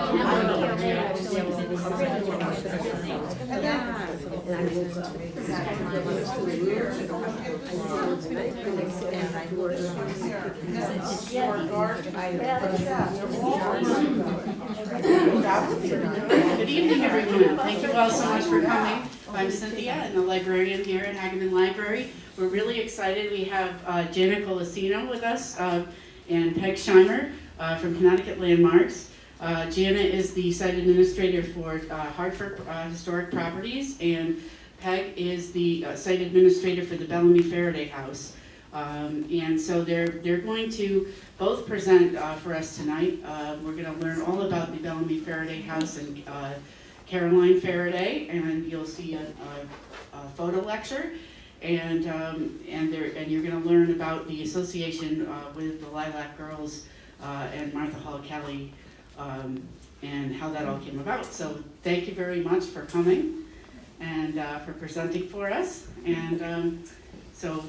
Good evening, everyone. Thank you all so much for coming. I'm Cynthia, and the librarian here at Hagaman Library. We're really excited. We have Jana Colacino with us and Peg Shimer from Connecticut Landmarks. Jana is the site administrator for Hartford Historic Properties, and Peg is the site administrator for the Bellamy-Ferriday House. And so they're going to both present for us tonight. We're going to learn all about the Bellamy-Ferriday House and Caroline Faraday, and you'll see a photo lecture, and you're going to learn about the association with the Lilac Girls and Martha Hall Kelly, and how that all came about. So thank you very much for coming and for presenting for us. And so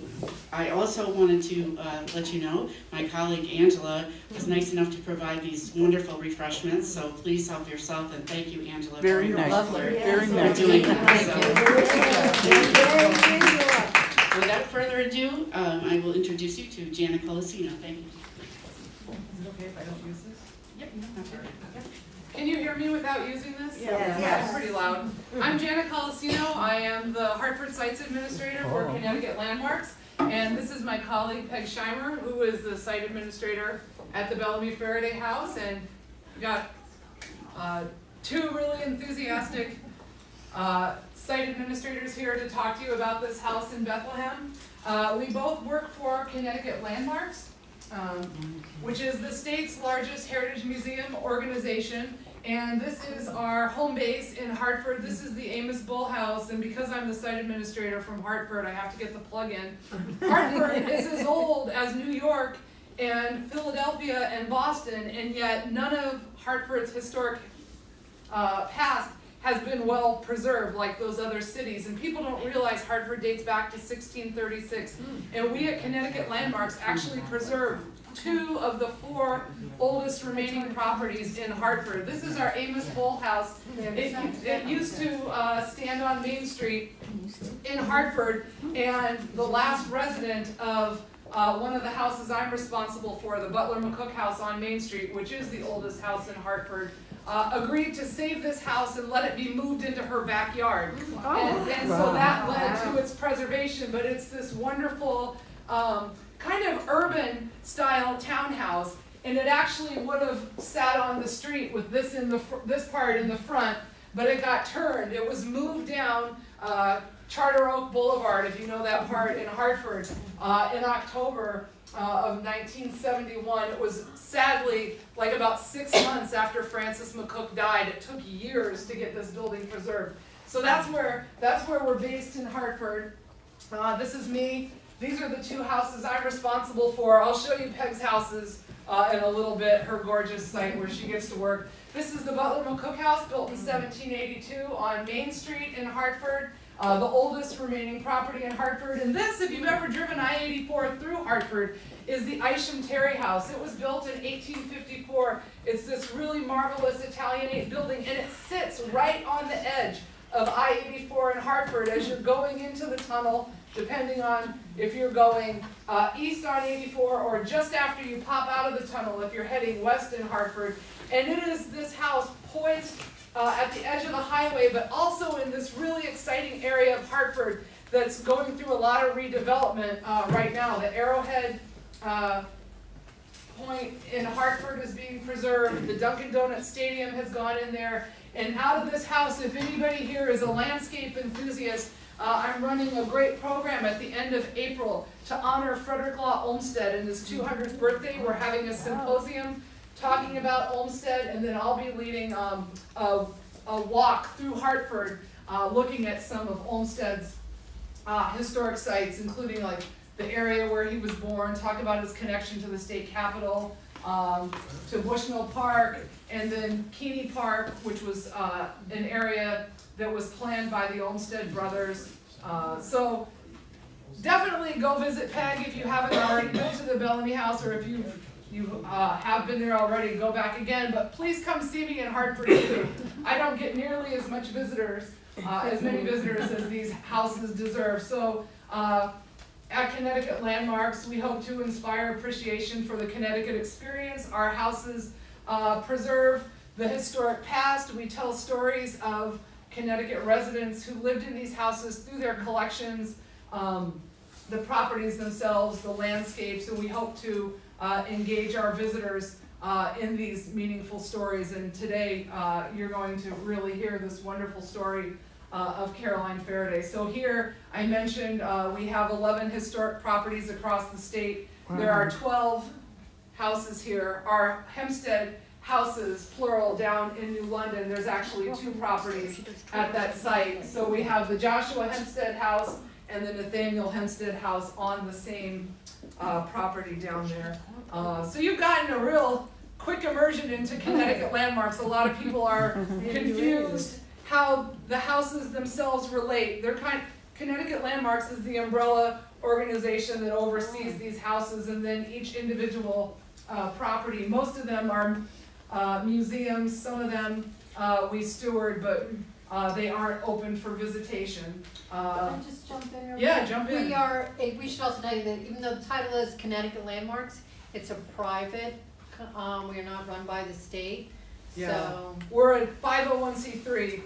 I also wanted to let you know, my colleague Angela was nice enough to provide these wonderful refreshments, so please help yourself, and thank you, Angela, very nice. Butler Very for nice. doing that. So, without further ado, I will introduce you to Jana Colacino. Thank you. Is it okay if I don't use this? Yep, that's all right. Can you hear me without using this? Yes. Yeah, it's pretty loud. I'm Jana Colacino. I am the Hartford Sites Administrator for Connecticut Landmarks. And this is my colleague Peg Shimer, who is the site administrator at the Bellamy-Ferriday House. And we got two really enthusiastic site administrators here to talk to you about this house in Bethlehem. We both work for Connecticut Landmarks, which is the state's largest heritage museum organization. And this is our home base in Hartford. This is the Amos Bull House, and because I'm the site administrator from Hartford, I have to get the plug in. Hartford is as old as New York and Philadelphia and Boston, and yet none of Hartford's historic past has been well preserved like those other cities. And people don't realize Hartford dates back to 1636. And we at Connecticut Landmarks actually preserve 2 of the 4 oldest remaining properties in Hartford. This is our Amos Bull House. It used to stand on Main Street in Hartford, and the last resident of one of the houses I'm responsible for, the Butler Mccook house on Main Street, which is the oldest house in Hartford, agreed to save this house and let it be moved into her backyard. And so that led to its preservation, but it's this wonderful kind of urban style townhouse, and it actually would have sat on the street with this this part in the front, but it got turned. It was moved down Charter Oak Boulevard, if you know that part in Hartford, in October of 1971. It was sadly like about 6 months after Francis Mccook died. It took years to get this building preserved. So that's where we're based in Hartford. This is me. These are the 2 houses I'm responsible for. I'll show you Peg's houses in a little bit, her gorgeous site where she gets to work. This is the Butler Mccook house, built in 1782 on Main Street in Hartford, the oldest remaining property in Hartford. And this, if you've ever driven I-84 through Hartford, is the Isham Terry House. It was built in 1854. It's this really marvelous Italianate building, and it sits right on the edge of I-84 in Hartford as you're going into the tunnel, depending on if you're going east on 84 or just after you pop out of the tunnel if you're heading west in Hartford. And it is this house poised at the edge of the highway, but also in this really exciting area of Hartford that's going through a lot of redevelopment right now. The Arrowhead Point in Hartford is being preserved. The Dunkin' Donuts Stadium has gone in there. And out of this house, if anybody here is a landscape enthusiast, I'm running a great program at the end of April to honor Frederick Law Olmsted and his 200th birthday. We're having a symposium talking about Olmsted, and then I'll be leading a walk through Hartford looking at some of Olmsted's historic sites, including like the area where he was born, talk about his connection to the state capitol, to Bushnell Park, and then Keeney Park, which was an area that was planned by the Olmsted brothers. So definitely go visit Peg if you haven't already been to the Bellamy House, or if you've you have been there already, go back again, but please come see me in Hartford too. I don't get nearly as much visitors, as many visitors as these houses deserve. So at Connecticut Landmarks, we hope to inspire appreciation for the Connecticut experience. Our houses preserve the historic past. We tell stories of Connecticut residents who lived in these houses through their collections, the properties themselves, the landscapes, and we hope to engage our visitors in these meaningful stories. And today, you're going to really hear this wonderful story of Caroline Faraday. So here, I mentioned we have 11 historic properties across the state. There are 12 houses here. Our Hempstead houses, plural, down in New London, there's actually 2 properties at that site. So we have the Joshua Hempstead house and the Nathaniel Hempstead house on the same property down there. So you've gotten a real quick immersion into Connecticut landmarks. A lot of people are confused how the houses themselves relate. Connecticut Landmarks is the umbrella organization that oversees these houses, and then each individual property. Most of them are museums, some of them we steward, but they aren't open for visitation. Can I just jump in here? Yeah, jump in. We should also tell you that even though the title is Connecticut Landmarks, it's a private, we are not run by the state. Yeah. So We're a 501c3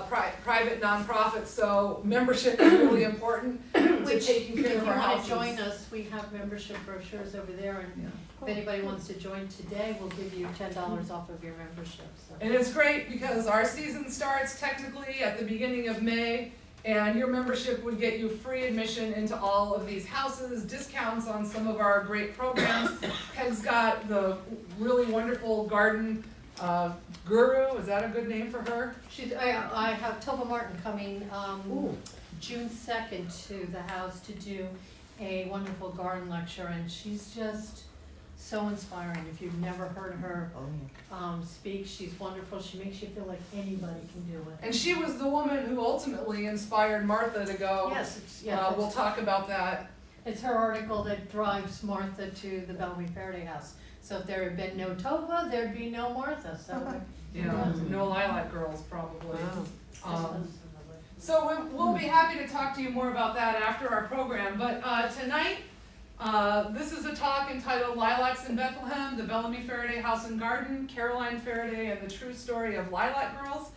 private nonprofit, so membership is really important to taking care if of you our want houses. to join us, we have membership brochures over there, and if anybody wants to join today, we'll give you $10 off of your membership. So. And it's great because our season starts technically at the beginning of May, and your membership would get you free admission into all of these houses, discounts on some of our great programs. Peg's got the really wonderful garden guru, is that a good name for her? I have Tova Martin coming June 2nd to the house to do a wonderful garden lecture, and she's just so inspiring. If you've never heard her speak, she's wonderful. She makes you feel like anybody can do it. And she was the woman who ultimately inspired Martha to go. Yes, We'll talk about that. it's her article that drives Martha to the Bellamy-Ferriday House. So if there had been no Tova, there'd be no Martha. So Yeah, no Lilac Girls probably. Wow. So we'll be happy to talk to you more about that after our program. But tonight, this is a talk entitled Lilacs in Bethlehem, the Bellamy-Ferriday House and Garden, Caroline Faraday, and the True Story of Lilac Girls.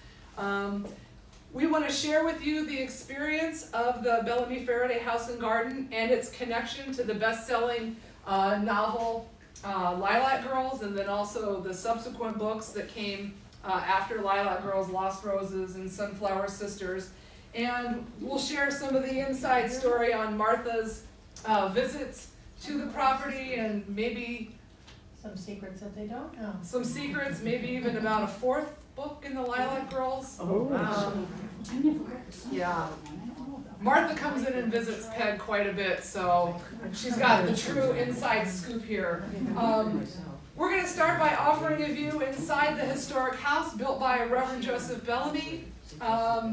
We want to share with you the experience of the Bellamy-Ferriday House and Garden and its connection to the best-selling novel Lilac Girls, and then also the subsequent books that came after Lilac Girls, Lost Roses, and Sunflower Sisters. And we'll share some of the inside story on Martha's visits to the property, and maybe some secrets that they don't know. some secrets, maybe even about a 4th book in the Lilac Girls. Yeah. Martha comes in and visits Peg quite a bit, so she's got the true inside scoop here. We're going to start by offering a view inside the historic house built by Reverend Joseph Bellamy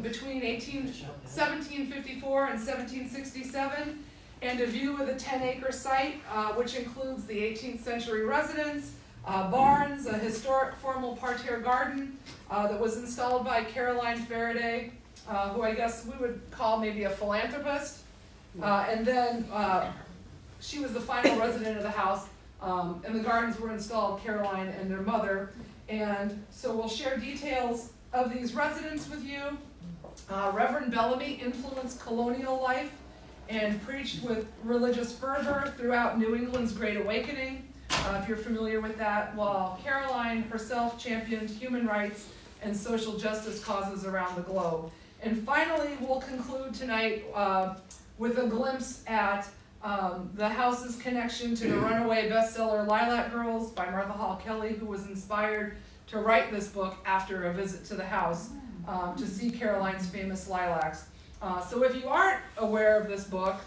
between 1754 and 1767, and a view of the 10-acre site, which includes the 18th century residence, barns, a historic formal parterre garden that was installed by Caroline Faraday, who I guess we would call maybe a philanthropist, and then she was the final resident of the house, and the gardens were installed, Caroline and their mother. And so we'll share details of these residents with you. Reverend Bellamy influenced colonial life and preached with religious fervor throughout New England's Great Awakening, if you're familiar with that, while Caroline herself championed human rights and social justice causes around the globe. And finally, we'll conclude tonight with a glimpse at the house's connection to the runaway bestseller Lilac Girls by Martha Hall Kelly, who was inspired to write this book after a visit to the house to see Caroline's famous lilacs. So if you aren't aware of this book,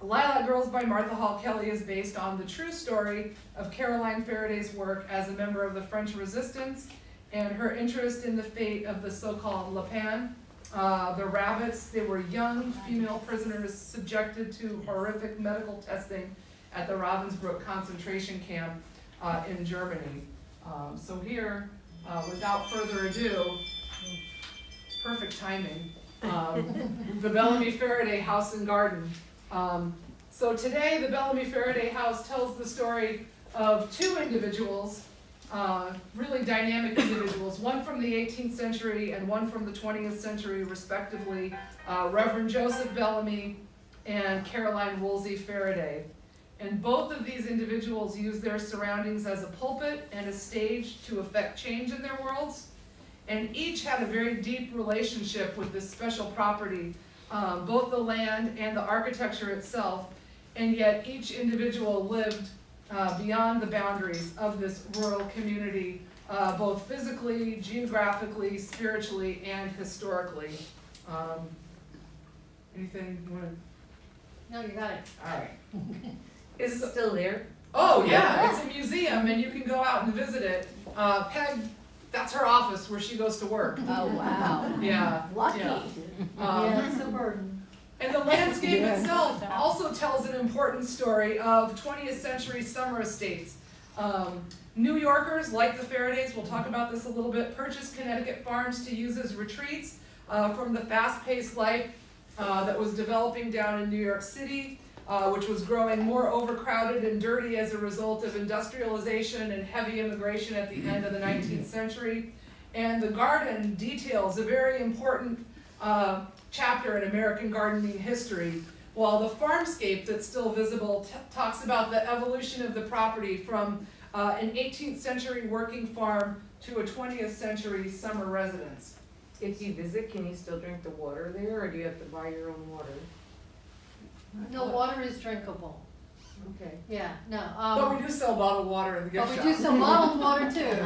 Lilac Girls by Martha Hall Kelly is based on the true story of Caroline Faraday's work as a member of the French Resistance and her interest in the fate of the so-called Lapin, the rabbits. They were young female prisoners subjected to horrific medical testing at the Ravensbrück concentration camp in Germany. So here, without further ado, perfect timing, the Bellamy-Ferriday House and Garden. So today, the Bellamy-Ferriday House tells the story of two individuals, really dynamic individuals, one from the 18th century and one from the 20th century, respectively, Reverend Joseph Bellamy and Caroline Woolsey Faraday. And both of these individuals use their surroundings as a pulpit and a stage to effect change in their worlds. And each had a very deep relationship with this special property, both the land and the architecture itself, and yet each individual lived beyond the boundaries of this rural community, both physically, geographically, spiritually, and historically. Anything you want to? No, you got it. All right. Is it still there? Oh yeah, it's a museum and you can go out and visit it. Peg, that's her office where she goes to work. Oh, wow. Yeah. Lucky. Yeah. Yeah, it's a burden. And the landscape itself also tells an important story of 20th century summer estates. New Yorkers, like the Faradays, we'll talk about this a little bit, purchased Connecticut farms to use as retreats from the fast-paced life that was developing down in New York City, which was growing more overcrowded and dirty as a result of industrialization and heavy immigration at the end of the 19th century. And the garden details a very important chapter in American gardening history, while the farmscape that's still visible talks about the evolution of the property from an 18th century working farm to a 20th century summer residence. If you visit, can you still drink the water there, or do you have to buy your own water? No, water is drinkable. Okay. Yeah, no. But we do sell bottled water in the gift But shop. we do sell bottled water too.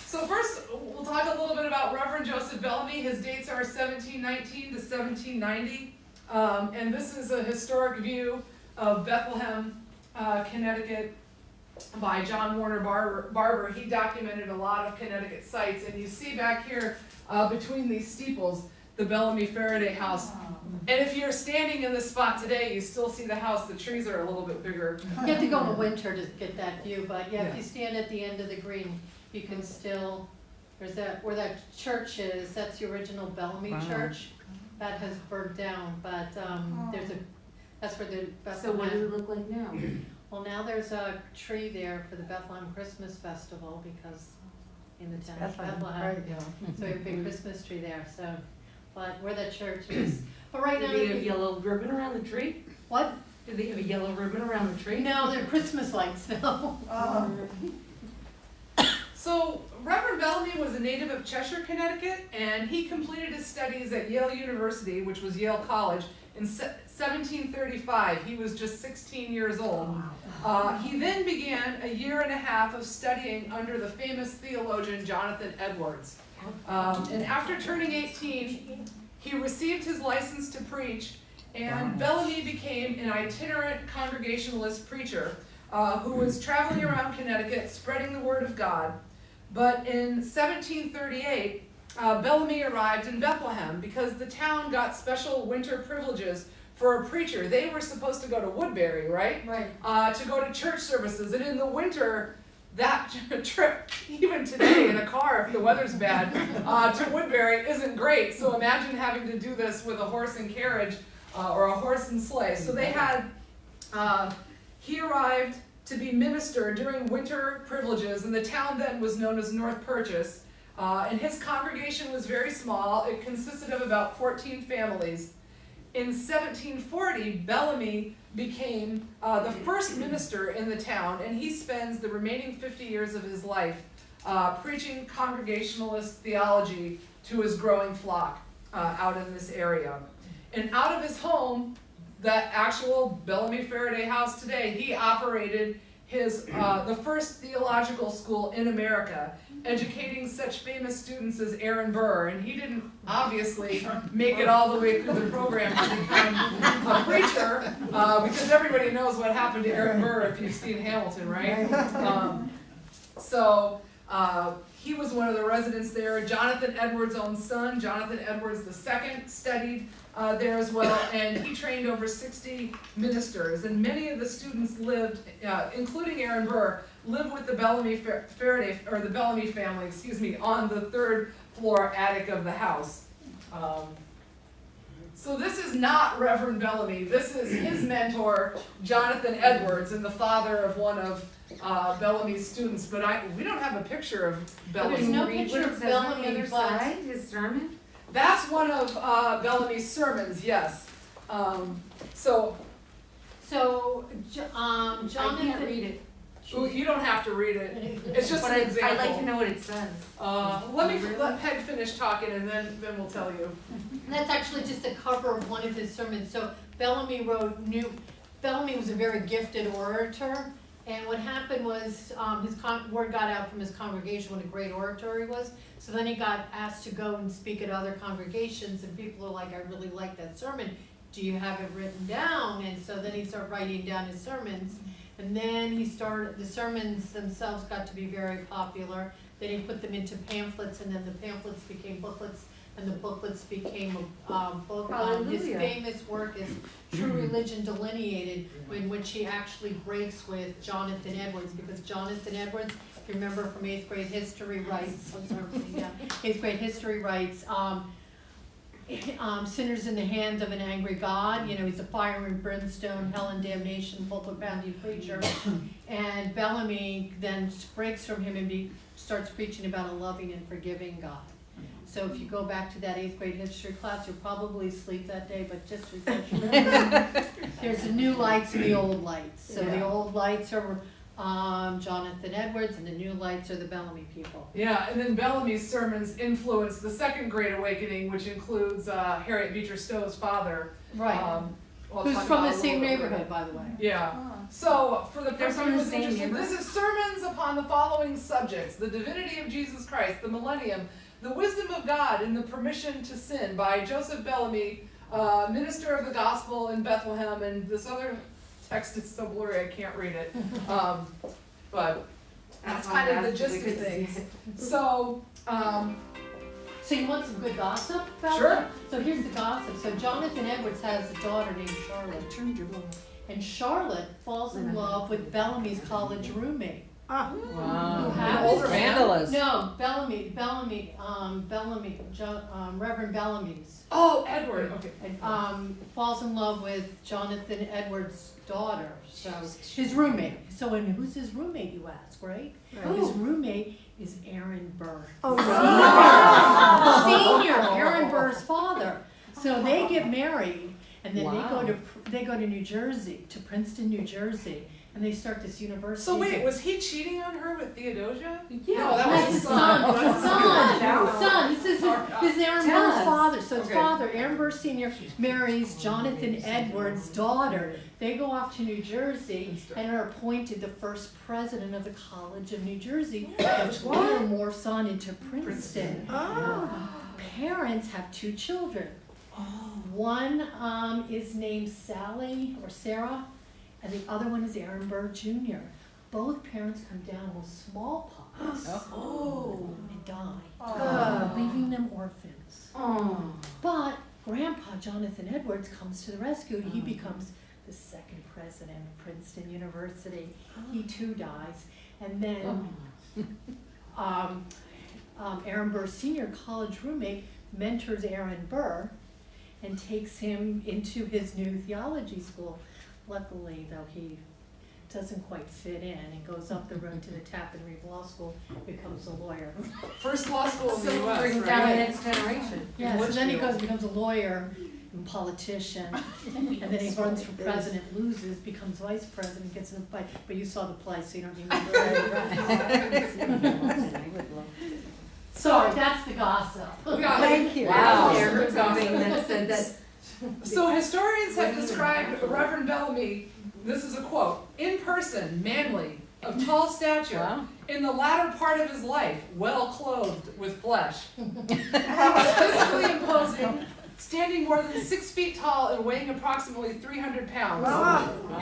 So first, we'll talk a little bit about Reverend Joseph Bellamy. His dates are 1719 to 1790. And this is a historic view of Bethlehem, Connecticut by John Warner Barber. He documented a lot of Connecticut sites. And you see back here between these steeples, the Bellamy-Ferriday House. And if you're standing in this spot today, you still see the house. The trees are a little bit bigger. You have to go in winter to get that view, but yeah, if Yeah. you stand at the end of the green, you can still, there's that, where that church is, that's the original Bellamy Church. That has burnt down, but there's a, that's where the So what does Bethlehem. it look like now? Well, now there's a tree there for the Bethlehem Christmas Festival because in the town of Bethlehem. Yeah. So we have a big Christmas tree there, so, but where that church is, but right Do now. they have yellow ribbon around the tree? What? Do they have a yellow ribbon around the tree? No, they're Christmas lights though. So Reverend Bellamy was a native of Cheshire, Connecticut, and he completed his studies at Yale University, which was Yale College, in 1735. He was just 16 years old. He then began a year and a half of studying under the famous theologian Jonathan Edwards. And after turning 18, he received his license to preach, and Bellamy became an itinerant Congregationalist preacher who was traveling around Connecticut spreading the word of God. But in 1738, Bellamy arrived in Bethlehem because the town got special winter privileges for a preacher. They were supposed to go to Woodbury, right? Right. To go to church services. And in the winter, that trip, even today in a car if the weather's bad, to Woodbury isn't great. So imagine having to do this with a horse and carriage or a horse and sleigh. So they had, he arrived to be minister during winter privileges, and the town then was known as North Purchase. And his congregation was very small. It consisted of about 14 families. In 1740, Bellamy became the first minister in the town, and he spends the remaining 50 years of his life preaching Congregationalist theology to his growing flock out in this area. And out of his home, that actual Bellamy-Ferriday House today, he operated his the first theological school in America, educating such famous students as Aaron Burr. And he didn't obviously make it all the way through the program to become a preacher, because everybody knows what happened to Aaron Burr if you've seen Hamilton, right? He was one of the residents there. Jonathan Edwards' own son, Jonathan Edwards II, studied there as well, and he trained over 60 ministers, and many of the students lived, including Aaron Burr, lived with the Bellamy-Ferriday, or the Bellamy family, on the 3rd floor attic of the house. So this is not Reverend Bellamy. This is his mentor, Jonathan Edwards, and the father of one of Bellamy's students. But we don't have a picture of Bellamy. There's no Read picture what it of says on the Bellamy, other but side, his sermon? That's one of Bellamy's sermons, yes. So I can't Jonathan. read it, you don't have to read it. It's just but an I'd example. like to know what it says. Let Peg finish talking, and then we'll tell you. That's actually just a cover of one of his sermons. So Bellamy was a very gifted orator, and what happened was word got out from his congregation what a great orator he was. So then he got asked to go and speak at other congregations, and people are like, I really like that sermon. Do you have it written down? And so then he started writing down his sermons. And then the sermons themselves got to be very popular. Then he put them into pamphlets, and then the pamphlets became booklets, and the booklets became a book. His famous work is True Religion Delineated, in which he actually breaks with Jonathan Edwards, because Jonathan Edwards, if you remember from 8th grade history, writes, 8th grade history writes, sinners in the hands of an angry God. He's a fire and brimstone, hell and damnation, pulpit-pounding preacher. And Bellamy then breaks from him and starts preaching about a loving and forgiving God. So if you go back to that 8th grade history class, you'll probably sleep that day, but just refresh your memory. There's the new lights and the old lights. So the old lights are Jonathan Edwards, and the new lights are the Bellamy people. Yeah, and then Bellamy's sermons influenced the Second Great Awakening, which includes Harriet Beecher Stowe's father. Right. Who's from the same neighborhood, by the way. Yeah. So, for the person from the who's same interested, neighborhood? this is sermons upon the following subjects: the divinity of Jesus Christ, the millennium, the wisdom of God, and the permission to sin, by Joseph Bellamy, minister of the gospel in Bethlehem. And this other text is so blurry I can't read it. But that's kind of the gist of things. So, So you want some good gossip about Sure. that? So here's the gossip. So Jonathan Edwards has a daughter named Charlotte. And Charlotte falls in love with Bellamy's college roommate. Wow. Who an happens- older man. Scandalous. No, Bellamy, Reverend Bellamy's. Oh, Edward. Okay. And, falls in love with Jonathan Edwards' daughter, so his roommate. So, and who's his roommate, you ask, right? His roommate is Aaron Burr. Senior, Aaron Burr's father. So they get married, and then they go to New Jersey, to Princeton, New Jersey, and they start this university. So wait, was he cheating on her with Theodosia? Yeah, No, that that's was his his son. son. His son. This is Aaron Burr's Yes. father. So his Okay. father, Aaron Burr Sr., marries Jonathan Edwards' daughter. They go off to New Jersey and are appointed the first president of the College of New Jersey, which later morphs on into Princeton. Parents have 2 children. One is named Sally or Sarah, and the other one is Aaron Burr Jr. Both parents come down with smallpox and die, leaving them orphans. But Grandpa Jonathan Edwards comes to the rescue, and he becomes the 2nd president of Princeton University. He too dies, and then Aaron Burr Sr., college roommate, mentors Aaron Burr and takes him into his new theology school. Luckily, though, he doesn't quite fit in and goes up the road to the Tappan Reed Law School, becomes a lawyer. First law school in the U.S., Bring down the right? next generation. Yeah, so then he becomes a lawyer and politician, and then he runs for president, loses, becomes vice president, gets in a fight. But you saw the play, so you don't even remember. Sorry, that's the gossip. Thank you. Wow. Wow. I heard something that said that. So historians have described Reverend Bellamy, this is a quote, in person, manly, of tall stature, Wow. in the latter part of his life, well clothed with flesh. He was physically imposing, standing more than 6 feet tall and weighing approximately 300 pounds.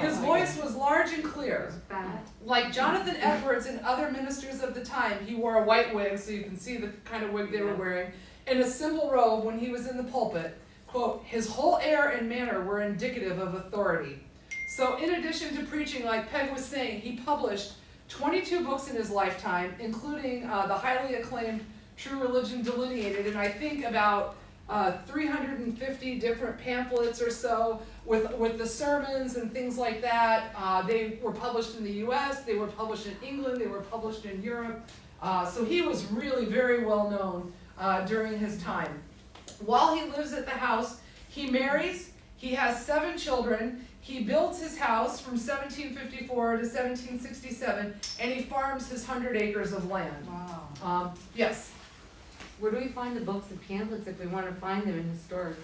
His voice was large and clear. Fat. Like Jonathan Edwards and other ministers of the time, he wore a white wig, so you can see the kind of wig they were wearing, and a simple robe when he was in the pulpit. quote, his whole air and manner were indicative of authority. So in addition to preaching, like Peg was saying, he published 22 books in his lifetime, including the highly acclaimed True Religion Delineated, and I think about 350 different pamphlets or so with the sermons and things like that. They were published in the US, they were published in England, they were published in Europe. So he was really very well known during his time. While he lives at the house, he marries, he has 7 children, he builds his house from 1754 to 1767, and he farms his 100 acres of land. Wow. Yes, Where do we find the books and pamphlets if we wanna find them in historic?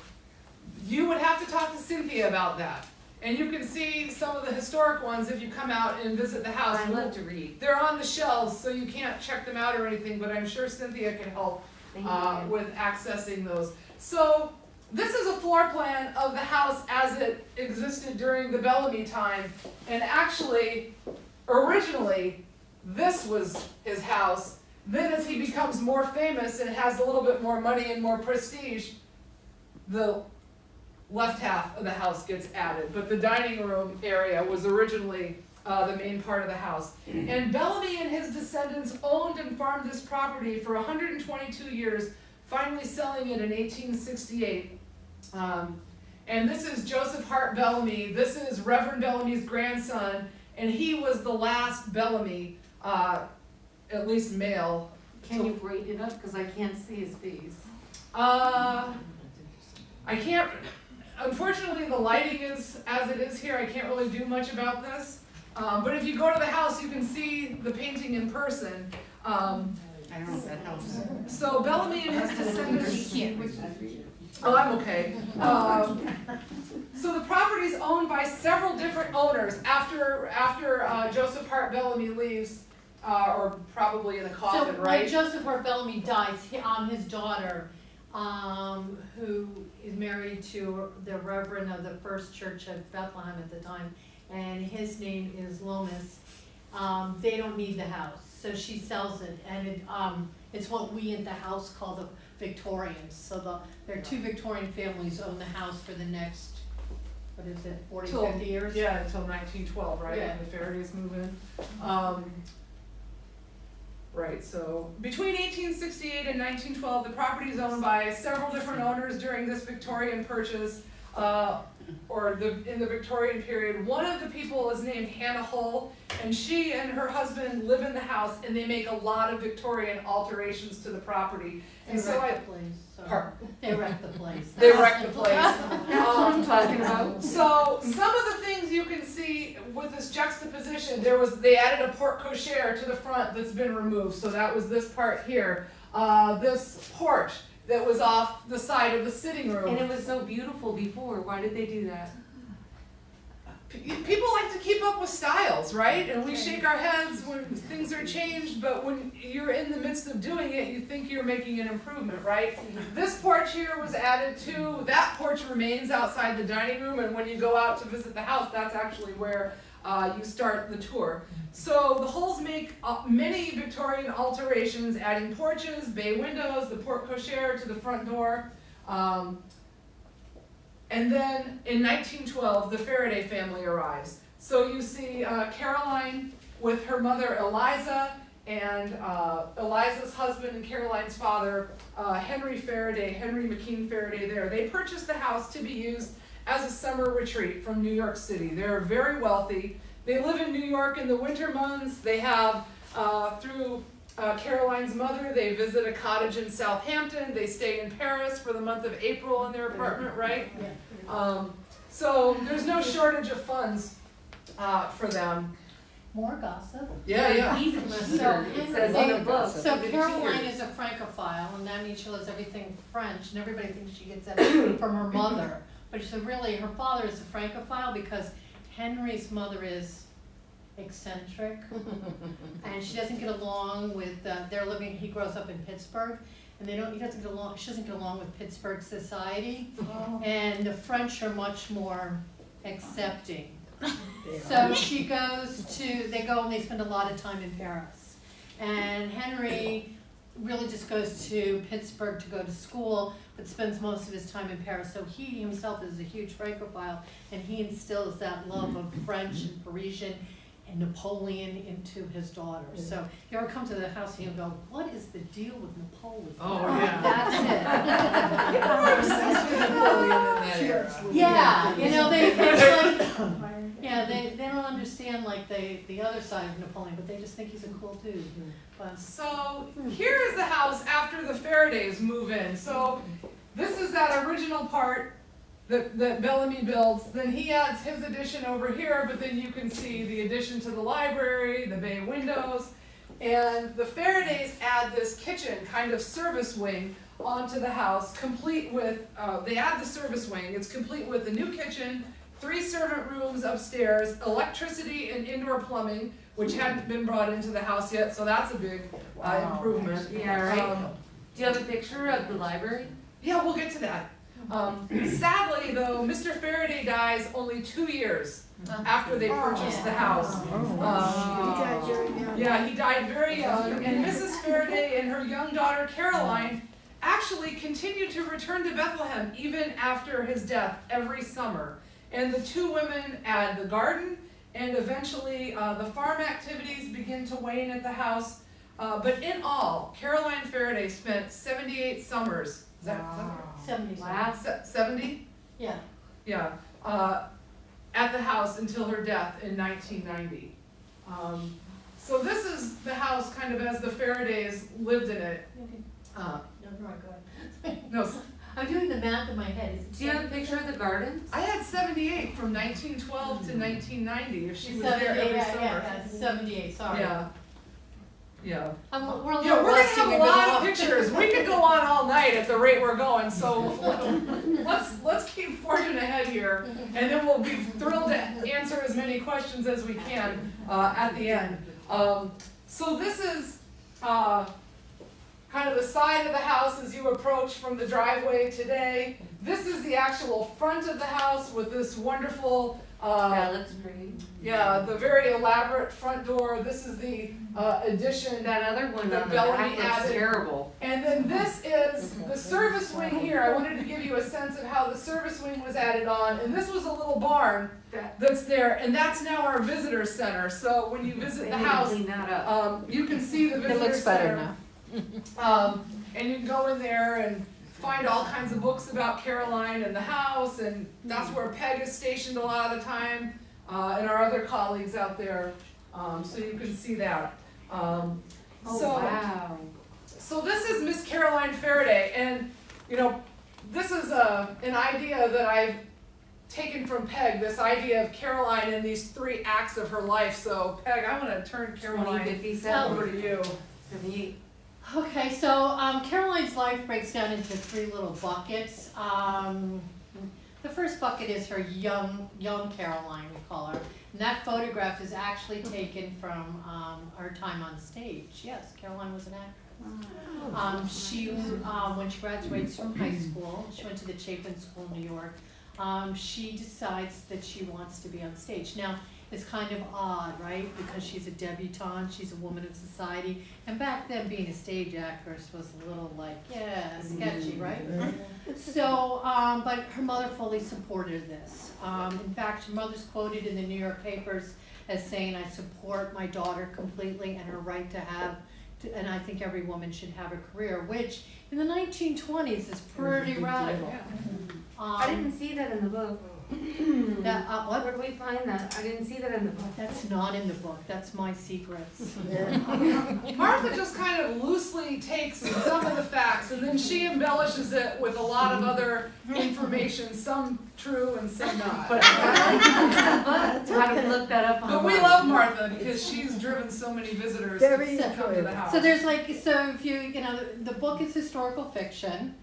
you would have to talk to Cynthia about that. And you can see some of the historic ones if you come out and visit the house. I love to read. They're on the shelves, so you can't check them out or anything, but I'm sure Cynthia can help Thank you. with accessing those. So this is a floor plan of the house as it existed during the Bellamy time. And actually, originally, this was his house. Then as he becomes more famous and has a little bit more money and more prestige, the left half of the house gets added. But the dining room area was originally the main part of the house. And Bellamy and his descendants owned and farmed this property for 122 years, finally selling it in 1868. And this is Joseph Hart Bellamy. This is Reverend Bellamy's grandson, and he was the last Bellamy, at least male. Can you rate it up, cause I can't see his face? I can't, unfortunately the lighting is as it is here, I can't really do much about this. But if you go to the house, you can see the painting in person. I don't know if that helps. So Bellamy and his descendants. You can't. Oh, I'm okay. So the property is owned by several different owners after Joseph Hart Bellamy leaves, or probably in a coffin, So when right? Joseph Hart Bellamy dies, his daughter, who is married to the Reverend of the First Church of Bethlehem at the time, and his name is Lomas, they don't need the house, so she sells it, and it's what we at the house call the Victorians. So there are 2 Victorian families own the house for the next, what is it, 40, 50 years? Yeah, until 1912, right, Yeah. when the Faradays move in. Right, so between 1868 and 1912, the property is owned by several different owners during this Victorian purchase, in the Victorian period. One of the people is named Hannah Hull, and she and her husband live in the house, and they make a lot of Victorian alterations to the property. They And so wrecked the place, so, they wrecked the place. They wrecked the place. That's what I'm talking about. So some of the things you can see with this juxtaposition, they added a porte cochere to the front that's been removed. So that was this part here. This porch that was off the side of the sitting room. And it was so beautiful before, why did they do that? People like to keep up with styles, right? And we shake our heads when things are changed, but when you're in the midst of doing it, you think you're making an improvement, right? This porch here was added to, that porch remains outside the dining room, and when you go out to visit the house, that's actually where you start the tour. So the Hulls make many Victorian alterations, adding porches, bay windows, the porte cochere to the front door. And then in 1912, the Faraday family arrives. So you see Caroline with her mother Eliza, and Eliza's husband and Caroline's father, Henry McKean Faraday there. They purchased the house to be used as a summer retreat from New York City. They're very wealthy. They live in New York in the winter months. They have, through Caroline's mother, they visit a cottage in Southampton. They stay in Paris for the month of April in their apartment, right? So there's no shortage of funds for them. More gossip. Yeah. Even So, it says in the book. So the Caroline cheers. is a Francophile, and that means she loves everything French, and everybody thinks she gets that from her mother. But so really, her father is a Francophile because Henry's mother is eccentric, and she doesn't get along with, he grows up in Pittsburgh, and she doesn't get along with Pittsburgh society, and the French are much more accepting. So she they go and they spend a lot of time in Paris. And Henry really just goes to Pittsburgh to go to school, but spends most of his time in Paris. So he himself is a huge Francophile, and he instills that love of French and Parisian and Napoleon into his daughter. So if you ever come to the house and you go, what is the deal with Napoleon? Oh, yeah. That's it. People are obsessed with Napoleon in that era. Yeah, you know, it's like, yeah, they don't understand like the other side of Napoleon, but they just think he's a cool dude. But So here is the house after the Faradays move in. So this is that original part that Bellamy builds. Then he adds his addition over here, but then you can see the addition to the library, the bay windows. And the Faradays add this kitchen kind of service wing onto the house, complete with, they add the service wing. It's complete with a new kitchen, 3 servant rooms upstairs, electricity and indoor plumbing, which hadn't been brought into the house yet, so that's a big improvement. Yeah, right. Do you have a picture of the library? Yeah, we'll get to that. Sadly, though, Mr. Faraday dies only 2 years after they purchased the house. Yeah, he died very young, and Mrs. Faraday and her young daughter Caroline actually continued to return to Bethlehem even after his death every summer. And the 2 women add the garden, and eventually the farm activities begin to wane at the house. But in all, Caroline Faraday spent 78 summers. Is that right? 70. Wow. 70? Yeah. Yeah, at the house until her death in 1990. So this is the house kind of as the Faradays lived in it. No, go ahead. No, I'm doing the math in my head. Is it Do you have a picture of the gardens? I had 78 from 1912 to 1990 if she was there 78, every yeah, summer. yeah, 78, sorry. Yeah. Yeah. We're a little Yeah, we're gonna rusty, have a we've been lot of off. pictures. We could go on all night at the rate we're going, so let's keep forging ahead here, and then we'll be thrilled to answer as many questions as we can at the end. So this is kind of the side of the house as you approach from the driveway today. This is the actual front of the house with this wonderful That looks pretty. yeah, the very elaborate front door. This is the addition. That other one The on the Bellamy back looks added- terrible. And then this is the service wing here. I wanted to give you a sense of how the service wing was added on. And this was a little barn that's there, and that's now our visitor center. So when you visit They the need to house, clean that up. you can see the visitor It looks better center. now. And you can go in there and find all kinds of books about Caroline and the house, and that's where Peg is stationed a lot of the time, and our other colleagues out there. So you can see that. Oh, wow. So this is Miss Caroline Faraday, and you know, this is an idea that I've taken from Peg, this idea of Caroline in these 3 acts of her life. So Peg, I want to turn Caroline 2057. over to you. 78. Okay, so Caroline's life breaks down into 3 little buckets. The first bucket is her young Caroline, we call her. And that photograph is actually taken from our time on stage. Yes, Caroline was an actress. She, when she graduates from high school, she went to the Chapin School in New York. She decides that she wants to be on stage. Now, it's kind of odd, right? Because she's a debutante, she's a woman of society. And back then, being a stage actress was a little like, yeah, sketchy, right? So, but her mother fully supported this. In fact, her mother's quoted in the New York papers as saying, I support my daughter completely and her right to have, and I think every woman should have a career, which in the 1920s is pretty radical. I didn't see that in the book. What? Where did we find that? I didn't see that in the book. That's not in the book, that's my secrets. Martha just kind of loosely takes some of the facts and then she embellishes it with a lot of other information, some true and some not. But I can look that up But we online. love Martha because she's driven so many visitors Very to come to the house. So there's like, so if you know, the book is historical fiction,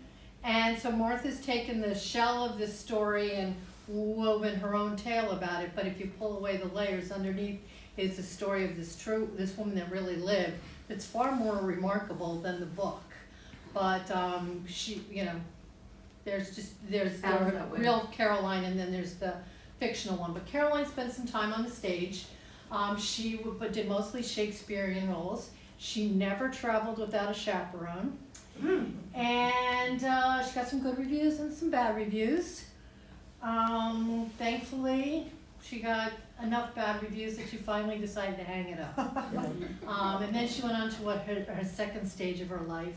and so Martha's taken the shell of this story and woven her own tale about it, but if you pull away the layers underneath is the story of this woman that really lived. It's far more remarkable than the book, but she, you know, there's Sounds the that way. real Caroline and then there's the fictional one. But Caroline spent some time on the stage. She did mostly Shakespearean roles, She never traveled without a chaperone. And she got some good reviews and some bad reviews. Thankfully, she got enough bad reviews that she finally decided to hang it up. And then she went on to what her second stage of her life,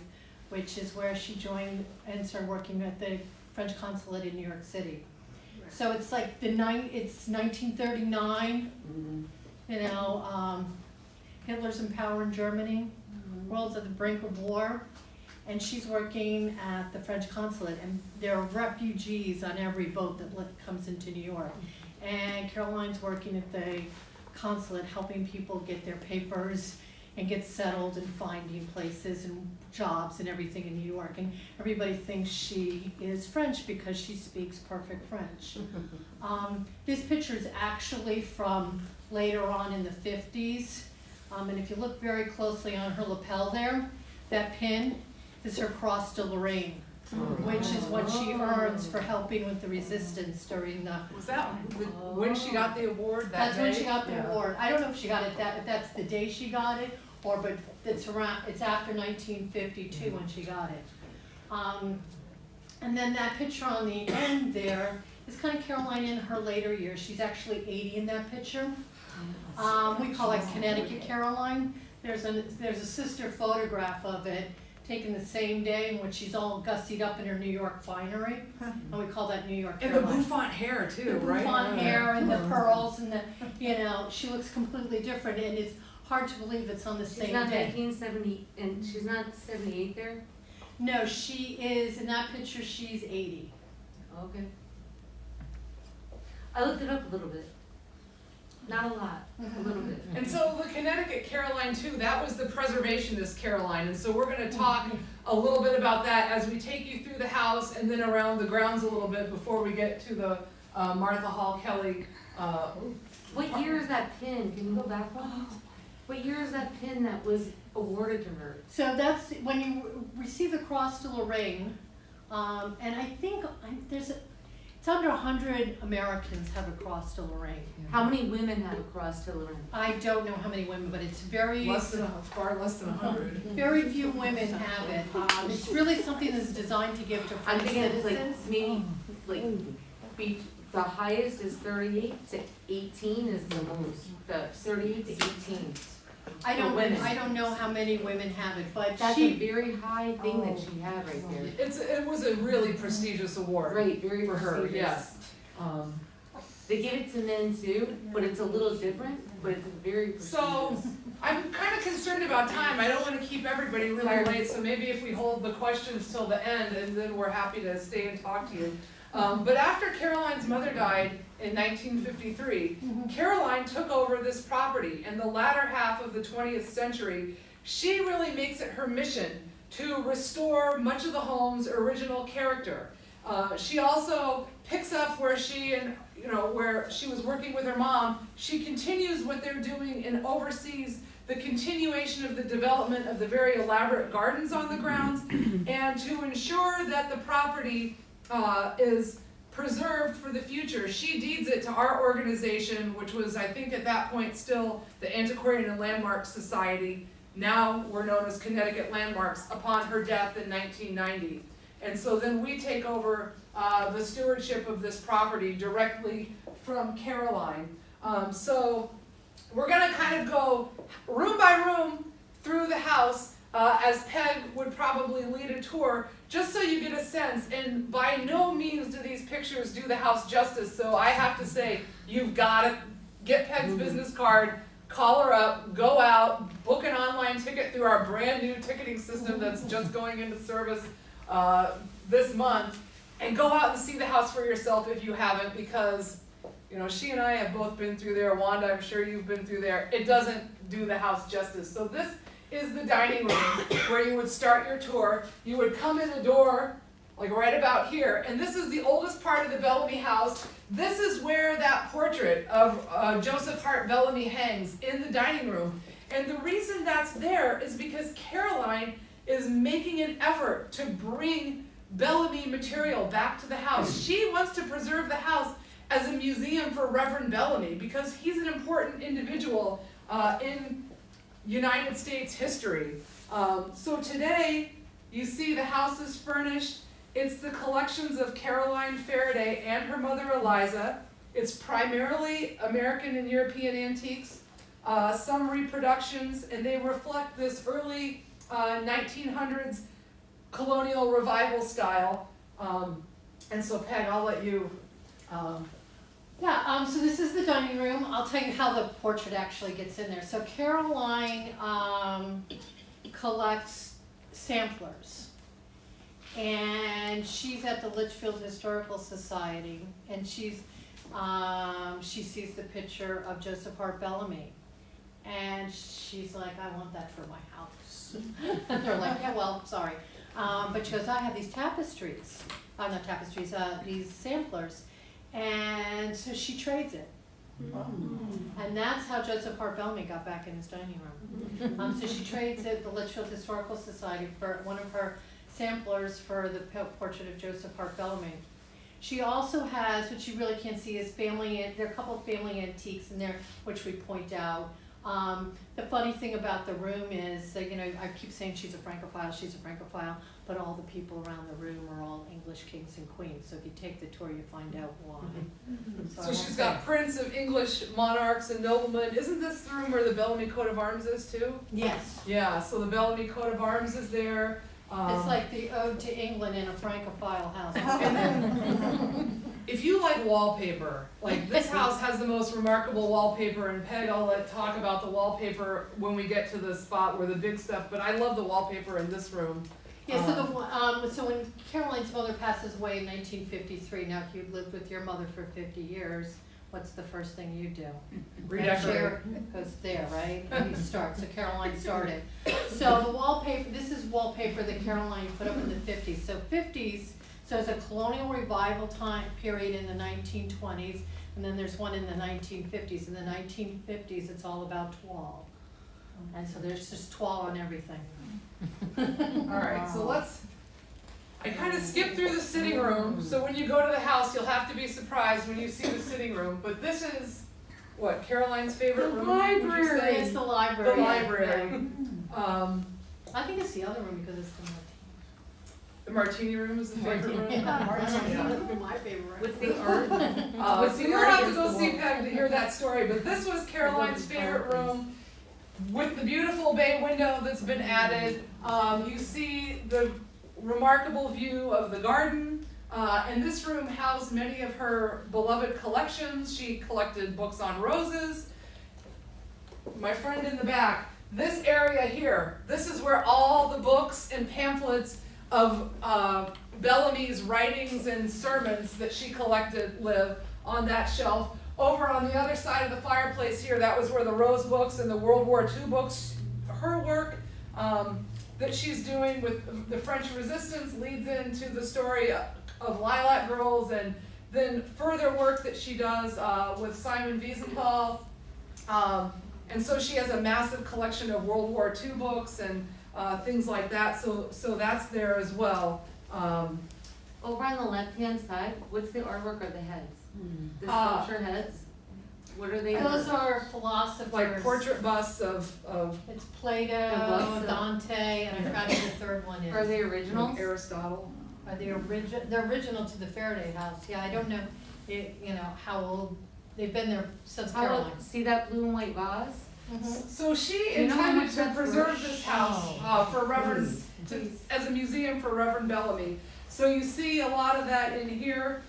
which is where she joined and started working at the French consulate in New York City. So it's like it's 1939, you know, Hitler's in power in Germany, world's at the brink of war, and she's working at the French consulate, and there are refugees on every boat that comes into New York. And Caroline's working at the consulate, helping people get their papers and get settled and finding places and jobs and everything in New York. And everybody thinks she is French because she speaks perfect French. This picture is actually from later on in the 50s. And if you look very closely on her lapel there, that pin is her Cross de Lorraine, which is what she earns for helping with the resistance during the... Was that when she got the award that That's day? when she got the award. I don't know if she got it if that's the day she got it, but it's after 1952 when she got it. And then that picture on the end there is kind of Caroline in her later years. She's actually 80 in that picture. We call it Connecticut Caroline. There's a sister photograph of it taken the same day in which she's all gussied up in her New York finery, and we call that New York And Caroline. the bouffant hair too, The right? bouffant hair and the pearls and the, you know, she looks completely different, and it's hard to believe it's on the same She's not day. 1970, and she's not 78 there? No, she is, in that picture, she's 80. Okay. I looked it up a little bit. Not a lot, a little bit. And so the Connecticut Caroline too, that was the preservationist Caroline, and so we're gonna talk a little bit about that as we take you through the house and then around the grounds a little bit before we get to the Martha Hall Kelly. What year is that pin? Can you go back one? What year is that pin that was awarded to her? So that's when you receive the Cross de Lorraine, and I think it's under 100 Americans have a Cross de Lorraine. How many women have a cross to Lorraine? I don't know how many women, but it's Far less than 100. very few women have it. It's really something that's designed to give to I'm French thinking it's citizens. like maybe the highest is 38 to 18 is the most. The 38 to 18. I women. don't know how many women have it, but That's she. a very high thing that she had right there. It was a really prestigious award. Right, very For her, prestigious. yes. They give it to men too, but it's a little different, but it's very prestigious. So, I'm kind of concerned about time. I don't want to keep everybody really late, so maybe if we hold the questions till the end, and then we're happy to stay and talk to you. But after Caroline's mother died in 1953, Caroline took over this property. In the latter half of the 20th century, she really makes it her mission to restore much of the home's original character. She also picks up where where she was working with her mom. She continues what they're doing and oversees the continuation of the development of the very elaborate gardens on the grounds, and to ensure that the property is preserved for the future. She deeds it to our organization, which was, I think at that point, still the Antiquarian and Landmark Society. Now we're known as Connecticut Landmarks, upon her death in 1990. And so then we take over the stewardship of this property directly from Caroline. So we're gonna kind of go room by room through the house, as Peg would probably lead a tour, just so you get a sense. And by no means do these pictures do the house justice, so I have to say, you've gotta get Peg's business card, call her up, go out, book an online ticket through our brand new ticketing system that's just going into service this month, and go out and see the house for yourself if you haven't, because she and I have both been through there. Wanda, I'm sure you've been through there. It doesn't do the house justice. So this is the dining room where you would start your tour. You would come in the door, like right about here, and this is the oldest part of the Bellamy house. This is where that portrait of Joseph Hart Bellamy hangs, in the dining room. And the reason that's there is because Caroline is making an effort to bring Bellamy material back to the house. She wants to preserve the house as a museum for Reverend Bellamy, because he's an important individual in United States history. So today, you see the house is furnished. It's the collections of Caroline Faraday and her mother Eliza. It's primarily American and European antiques, some reproductions, and they reflect this early 1900s colonial revival style. And so Peg, I'll let you. Yeah, so this is the dining room. I'll tell you how the portrait actually gets in there. So Caroline collects samplers. And she's at the Litchfield Historical Society, and she sees the picture of Joseph Bellamy. And she's like, I want that for my house. And they're like, yeah, well, sorry. But she goes, I have these tapestries, not tapestries, these samplers. And so she trades it. And that's how Joseph Bellamy got back in his dining room. So she trades it, the Litchfield Historical Society, for one of her samplers for the portrait of Joseph Bellamy. She also has, which you really can't see, is there are a couple of family antiques in there, which we point out. The funny thing about the room is that, I keep saying she's a Francophile, but all the people around the room are all English kings and queens. So if you take the tour, you find out why. So she's got prints of English monarchs and noblemen. Isn't this the room where the Bellamy coat of arms is too? Yes. Yeah, so the Bellamy coat of arms is there. It's like the ode to England in a Francophile house. And then, if you like wallpaper, like this house has the most remarkable wallpaper, and Peg, I'll let talk about the wallpaper when we get to the spot where the big stuff, but I love the wallpaper in this room. Yeah, so when Caroline's mother passes away in 1953, now if you lived with your mother for 50 years, what's the first thing you do? Redecorate. Goes there, right? And you start. So Caroline started. So the wallpaper, this is wallpaper that Caroline put up in the 50s. So 50s, so it's a colonial revival time period in the 1920s, and then there's one in the 1950s. In the 1950s, it's all about toile. And so there's just toile on everything. All right, so I kind of skipped through the sitting room, so when you go to the house, you'll have to be surprised when you see the sitting room. But this is, what, Caroline's favorite room? Would you say? It's the library. The library. I think it's the other room because it's The martini room is the favorite room. Martini would be my favorite room. What's the art? So you'll have to go see Peg to hear that story, but this was Caroline's favorite room with the beautiful bay window that's been added. You see the remarkable view of the garden, and this room housed many of her beloved collections. She collected books on roses. My friend in the back, this area here, this is where all the books and pamphlets of Bellamy's writings and sermons that she collected live on that shelf. Over on the other side of the fireplace here, that was where the Rose books and the World War II books, her work that she's doing with the French Resistance leads into the story of Lilac Girls, and then further work that she does with Simon Wiesenthal. And so she has a massive collection of World War II books and things like that, so that's there as well. Over on the left-hand side, what's the artwork of the heads? The sculpture heads? What are they? Those are philosophers. Like portrait busts of It's Plato, busts of- Dante, and I forgot who the third one is. Are they originals? Aristotle. Are they they're original to the Faraday House. Yeah, I don't know, how old, they've been there since How Caroline. about, see that blue and white vase? So she Do you know how intended much to that's preserve worth? this house for Reverend, as a museum for Reverend Bellamy. So you see a lot of that in here.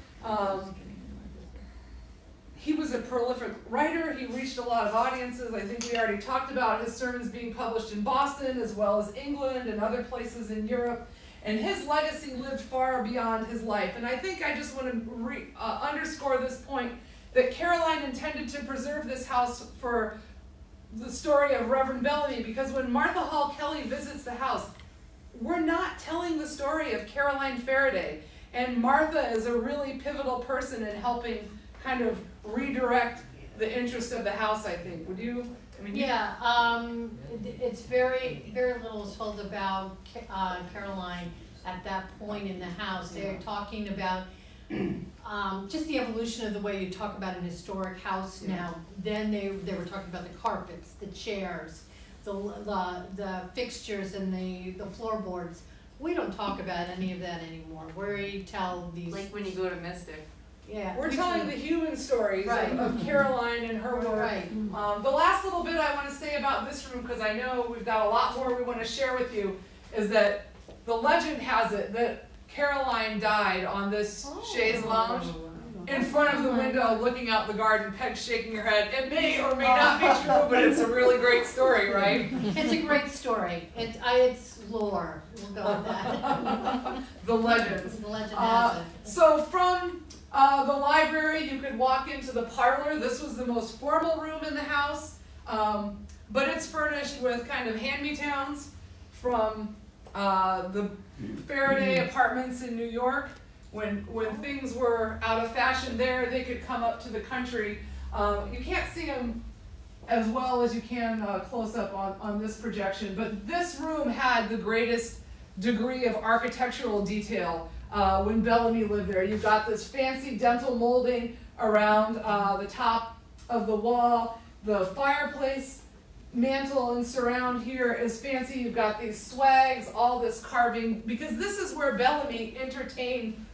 He was a prolific writer. He reached a lot of audiences. I think we already talked about his sermons being published in Boston as well as England and other places in Europe. And his legacy lived far beyond his life. And I think I just want to underscore this point that Caroline intended to preserve this house for the story of Reverend Bellamy, because when Martha Hall Kelly visits the house, we're not telling the story of Caroline Faraday. And Martha is a really pivotal person in helping kind of redirect the interest of the house, I think. Would you? I mean, It's very, very little is told about Caroline at that point in the house. They're talking about just the evolution of the way you talk about an historic house now. Then they were talking about the carpets, the chairs, the fixtures and the floorboards. We don't talk about any of that anymore. We tell these. Like when you go to Mystic. Yeah. We're telling the human stories Right. of Caroline and her work. Right. The last little bit I want to say about this room, because I know we've got a lot more we want to share with you, is that the legend has it that Caroline died on this chaise lounge in front of the window looking out the garden. Peg's shaking her head. It may or may not be true, but it's a really great story, right? It's a great story. It's lore. We'll go with that. The legends. The legend has it. So from the library, you could walk into the parlor. This was the most formal room in the house, but it's furnished with kind of hand-me-downs from the Faraday apartments in New York. When things were out of fashion there, they could come up to the country. You can't see them as well as you can close up on this projection, but this room had the greatest degree of architectural detail when Bellamy lived there. You've got this fancy dental molding around the top of the wall. The fireplace mantle and surround here is fancy. You've got these swags, all this carving, because this is where Bellamy entertained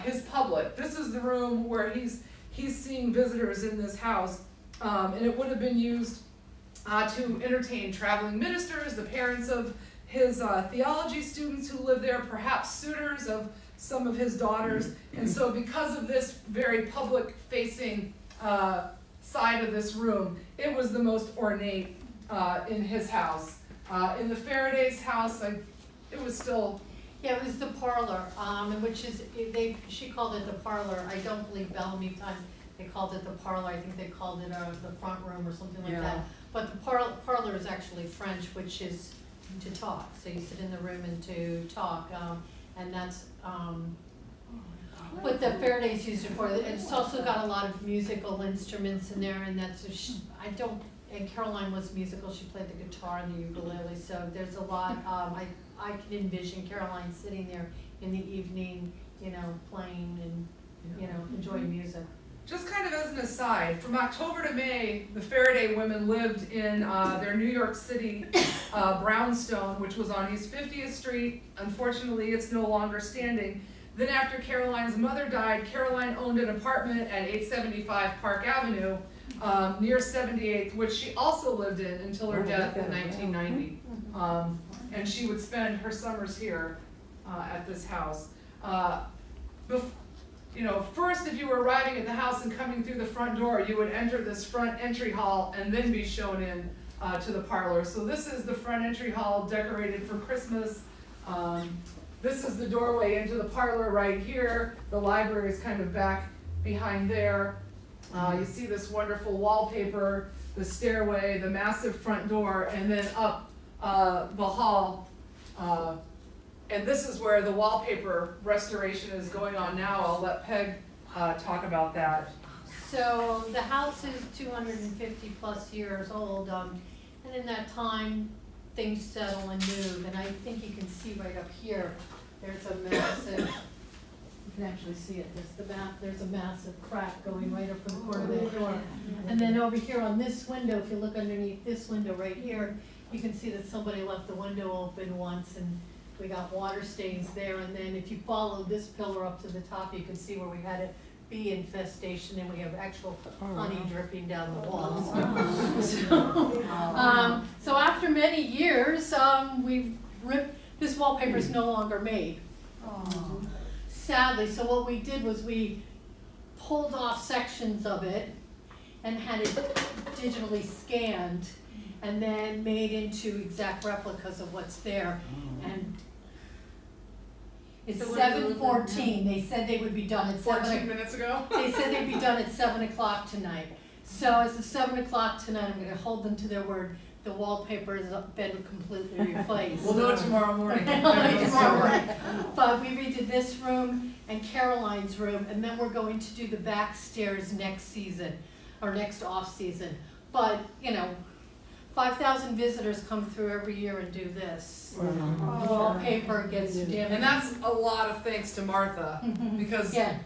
his public. This is the room where he's seeing visitors in this house, and it would have been used to entertain traveling ministers, the parents of his theology students who lived there, perhaps suitors of some of his daughters. And so because of this very public-facing side of this room, it was the most ornate in his house. In the Faraday's house, it was still... Yeah, it was the parlor, which is, she called it the parlor. I don't believe Bellamy time they called it the parlor. I think they called it the front room or something like that. But the parlor is actually French, which is to talk. So you sit in the room and to talk, and that's what the Faradays used it for. It's also got a lot of musical instruments in there, and that's and Caroline was musical. She played the guitar and the ukulele. So there's a lot. I can envision Caroline sitting there in the evening, playing and enjoying music. Just kind of as an aside, from October to May, the Faraday women lived in their New York City brownstone, which was on East 50th Street. Unfortunately, it's no longer standing. Then after Caroline's mother died, Caroline owned an apartment at 875 Park Avenue near 78th, which she also lived in until her death in 1990. And she would spend her summers here at this house. First, if you were arriving at the house and coming through the front door, you would enter this front entry hall and then be shown in to the parlor. So this is the front entry hall decorated for Christmas. This is the doorway into the parlor right here. The library is kind of back behind there. You see this wonderful wallpaper, the stairway, the massive front door, and then up the hall. And this is where the wallpaper restoration is going on now. I'll let Peg talk about that. So the house is 250 plus years old, and in that time, things settle and move. And I think you can see right up here, there's a massive, you can actually see it, there's a massive crack going right up in the corner of that door. And then over here on this window, if you look underneath this window right here, you can see that somebody left the window open once, and we got water stains there. And then if you follow this pillar up to the top, you can see where we had a bee infestation, and we have actual honey dripping down the walls. So after many years, we've ripped, this wallpaper is no longer made. Sadly, so what we did was we pulled off sections of it and had it digitally scanned and then made into exact replicas of what's there. And it's So what are you looking at 7:14. They said they would be done at 14 minutes ago. They said they'd be done at 7 o'clock tonight. So as of 7 o'clock tonight, I'm gonna hold them to their word. The wallpaper has been completely replaced. We'll know it tomorrow morning. Tomorrow morning. But we redid this room and Caroline's room, and then we're going to do the back stairs next season, or next off season. But, 5,000 visitors come through every year and do this. The wallpaper gets damaged. And that's a lot of thanks to Martha, because, Yeah.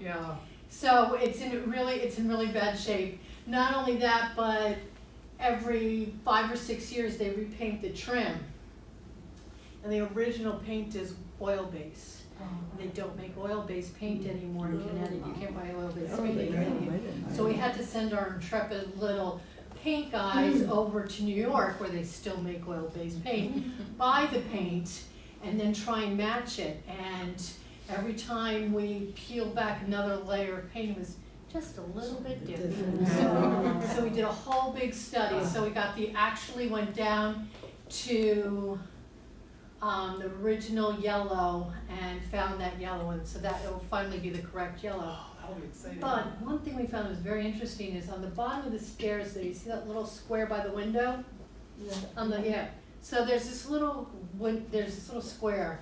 yeah. So it's in really bad shape. Not only that, but every 5 or 6 years, they repaint the trim. And the original paint is oil-based. They don't make oil-based paint anymore in Connecticut. You can't buy oil-based paint in Connecticut. So we had to send our intrepid little paint guys over to New York, where they still make oil-based paint, buy the paint, and then try and match it. And every time we peeled back another layer of paint, it was just a little bit different. So we did a whole big study. So we actually went down to the original yellow and found that yellow one, so that it will finally be the correct yellow. That'll be exciting. But one thing we found was very interesting is on the bottom of the stairs there, you see that little square by the window? So there's this little square,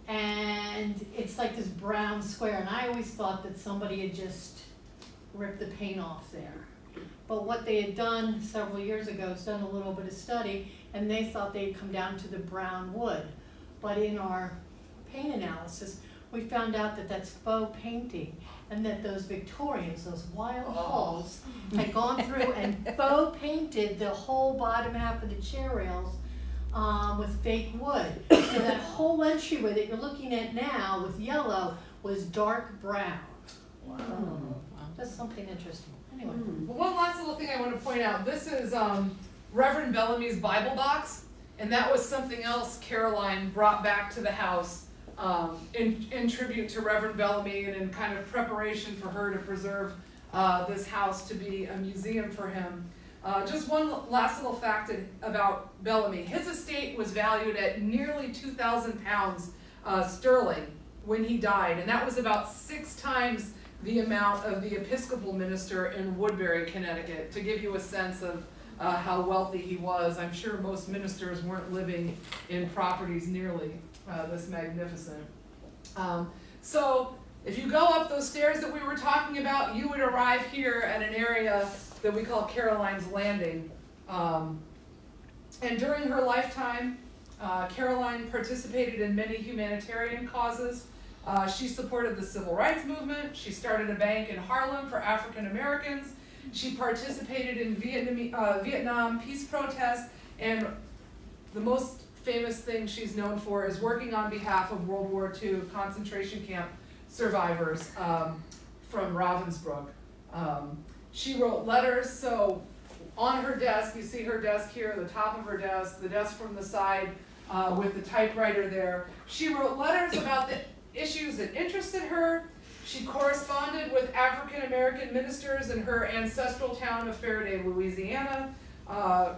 and it's like this brown square, and I always thought that somebody had just ripped the paint off there. But what they had done several years ago is done a little bit of study, and they thought they'd come down to the brown wood. But in our paint analysis, we found out that that's faux painting, and that those Victorians, those wild hulls, had gone through and faux painted the whole bottom half of the chair rails with fake wood. So that whole entryway that you're looking at now with yellow was dark brown. Wow. That's something interesting. Anyway. Well, one last little thing I want to point out. This is Reverend Bellamy's Bible box, and that was something else Caroline brought back to the house in tribute to Reverend Bellamy and in kind of preparation for her to preserve this house to be a museum for him. Just one last little fact about Bellamy. His estate was valued at nearly 2,000 pounds sterling when he died, and that was about 6 times the amount of the Episcopal minister in Woodbury, Connecticut, to give you a sense of how wealthy he was. I'm sure most ministers weren't living in properties nearly this magnificent. So if you go up those stairs that we were talking about, you would arrive here at an area that we call Caroline's Landing. And during her lifetime, Caroline participated in many humanitarian causes. She supported the civil rights movement. She started a bank in Harlem for African Americans. She participated in Vietnam peace protests, and the most famous thing she's known for is working on behalf of World War II concentration camp survivors from Ravensbrück. She wrote letters, so on her desk, you see her desk here, the top of her desk, the desk from the side with the typewriter there. She wrote letters about the issues that interested her. She corresponded with African American ministers in her ancestral town of Faraday, Louisiana,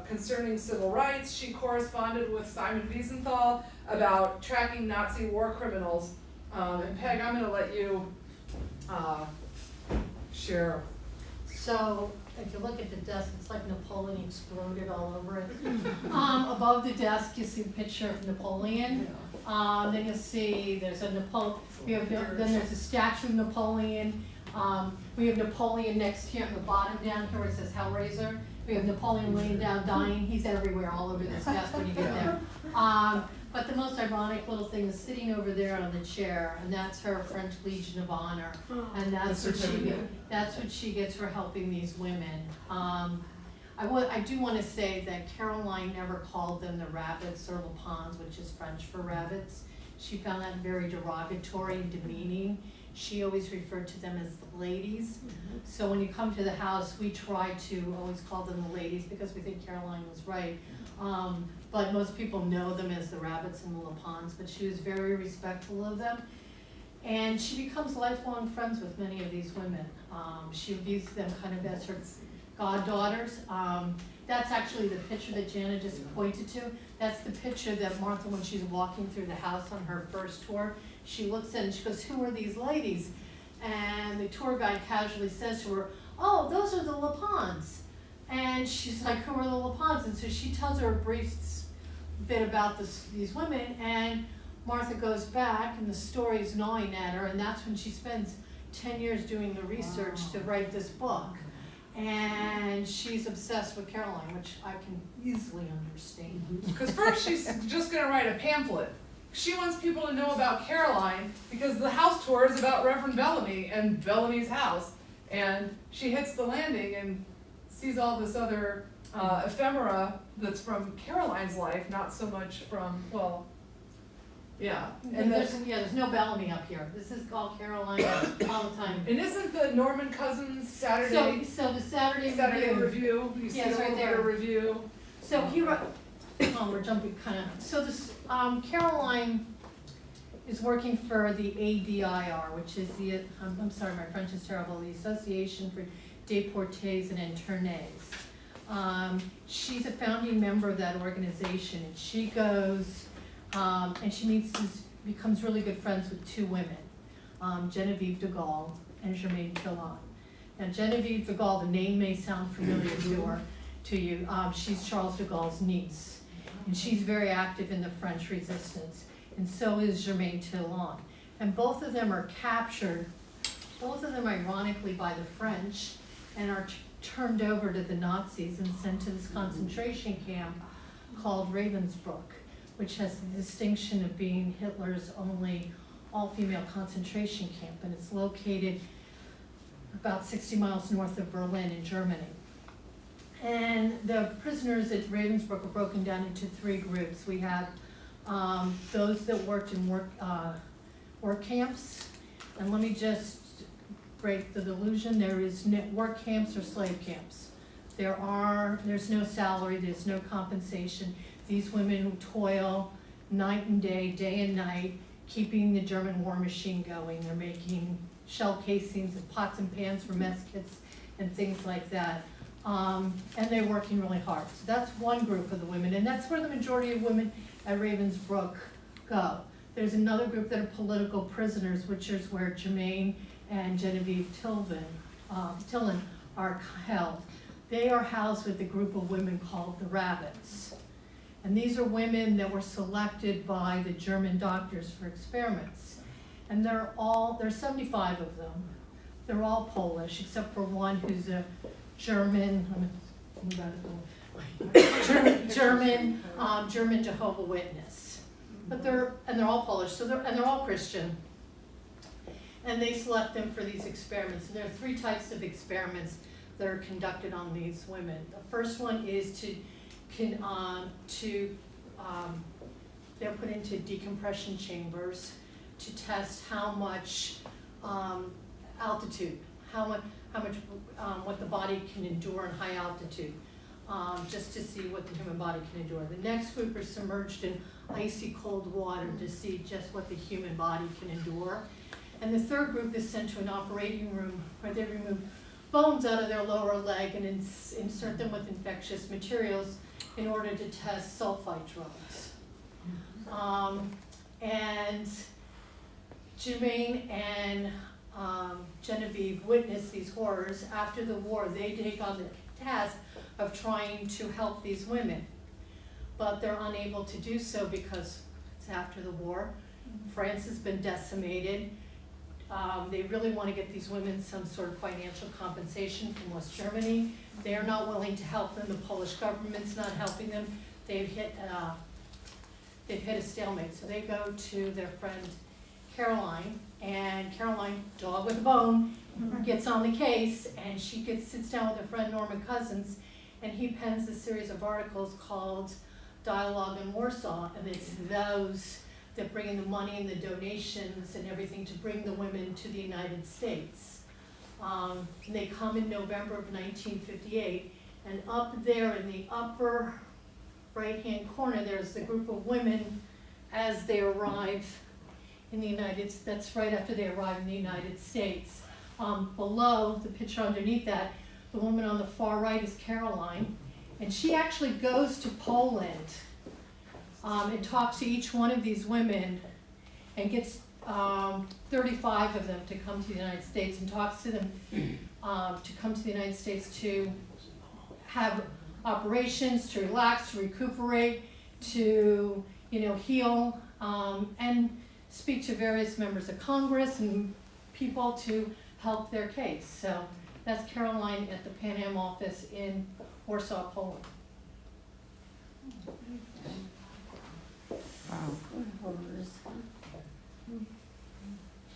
concerning civil rights. She corresponded with Simon Wiesenthal about tracking Nazi war criminals. And Peg, I'm going to let you share. So if you look at the desk, it's like Napoleon exploded all over it. Above the desk, you see a picture of Napoleon. Then you'll see there's a then there's a statue of Napoleon. We have Napoleon next here at the bottom down here where it says Hellraiser. We have Napoleon laying down dying. He's everywhere, all over this desk when you get there. But the most ironic little thing is sitting over there on the chair, and that's her French Legion of Honor, and that's what she gets for helping these women. I do want to say that Caroline never called them the rabbits or lapins, which is French for rabbits. She found that very derogatory and demeaning. She always referred to them as the ladies. So when you come to the house, we try to always call them the ladies because we think Caroline was right. But most people know them as the rabbits and the lapins, but she was very respectful of them. And she becomes lifelong friends with many of these women. She views them kind of as her goddaughters. That's actually the picture that Jana just pointed to. That's the picture that Martha, when she's walking through the house on her first tour, she looks at and she goes, "Who are these ladies?" And the tour guide casually says to her, "Oh, those are the lapins." And she's like, "Who are the lapins?" And so she tells her a brief bit about these women, and Martha goes back and the story's gnawing at her, and that's when she spends 10 years doing the research to write this book. And she's obsessed with Caroline, which I can easily understand. Because first she's just going to write a pamphlet. She wants people to know about Caroline because the house tour is about Reverend Bellamy and Bellamy's house. And she hits the landing and sees all this other ephemera that's from Caroline's life, not so much from, well, yeah. And There's no Bellamy up here. This is called Caroline all the time. and isn't the Norman Cousins Saturday So the Saturday review? You see Yeah, it's a right little bit there. of review. So he wrote, we're jumping kind of, so this, Caroline is working for the ADIR, which is the, I'm sorry, my French is terrible, the Association for Deportees and Internees. She's a founding member of that organization, and she goes, and she becomes really good friends with two women, Genevieve de Gaulle and Jermaine Killon. Now Genevieve de Gaulle, the name may sound familiar to you. She's Charles de Gaulle's niece, and she's very active in the French resistance, and so is Jermaine Killon. And both of them are captured, both of them ironically by the French, and are turned over to the Nazis and sent to this concentration camp called Ravensbrück, which has the distinction of being Hitler's only all-female concentration camp, and it's located about 60 miles north of Berlin in Germany. And the prisoners at Ravensbrück are broken down into three groups. We have those that worked in work camps, and let me just break the delusion. There is work camps or slave camps. There's no salary, there's no compensation. These women toil night and day and night, keeping the German war machine going. They're making shell casings and pots and pans for mess kits and things like that. And they're working really hard. So that's one group of the women, and that's where the majority of women at Ravensbrück go. There's another group that are political prisoners, which is where Jermaine and Genevieve Killon are held. They are housed with a group of women called the Rabbits. And these are women that were selected by the German doctors for experiments. And there's 75 of them. They're all Polish, except for one who's a German Jehovah's Witness. But they're all Polish, they're all Christian. And they select them for these experiments. And there are three types of experiments that are conducted on these women. The first one is they're put into decompression chambers to test how much altitude, what the body can endure in high altitude, just to see what the human body can endure. The next group are submerged in icy cold water to see just what the human body can endure. And the third group is sent to an operating room where they remove bones out of their lower leg and insert them with infectious materials in order to test sulfite drugs. And Jermaine and Genevieve witnessed these horrors. After the war, they take on the task of trying to help these women. But they're unable to do so because it's after the war. France has been decimated. They really want to get these women some sort of financial compensation from West Germany. They are not willing to help them. The Polish government's not helping them. They've hit a stalemate. So they go to their friend Caroline, and Caroline, dog with a bone, gets on the case, and she sits down with her friend Norman Cousins, and he pens a series of articles called Dialogue in Warsaw, and it's those that bring in the money and the donations and everything to bring the women to the United States. And they come in November of 1958, and up there in the upper right-hand corner, there's the group of women as they arrive in the United States. That's right after they arrive in the United States. Below, the picture underneath that, the woman on the far right is Caroline, and she actually goes to Poland and talks to each one of these women and gets 35 of them to come to the United States and talks to them to come to the United States to have operations, to relax, to recuperate, to heal, and speak to various members of Congress and people to help their case. So that's Caroline at the Pan Am office in Warsaw, Poland. Wow.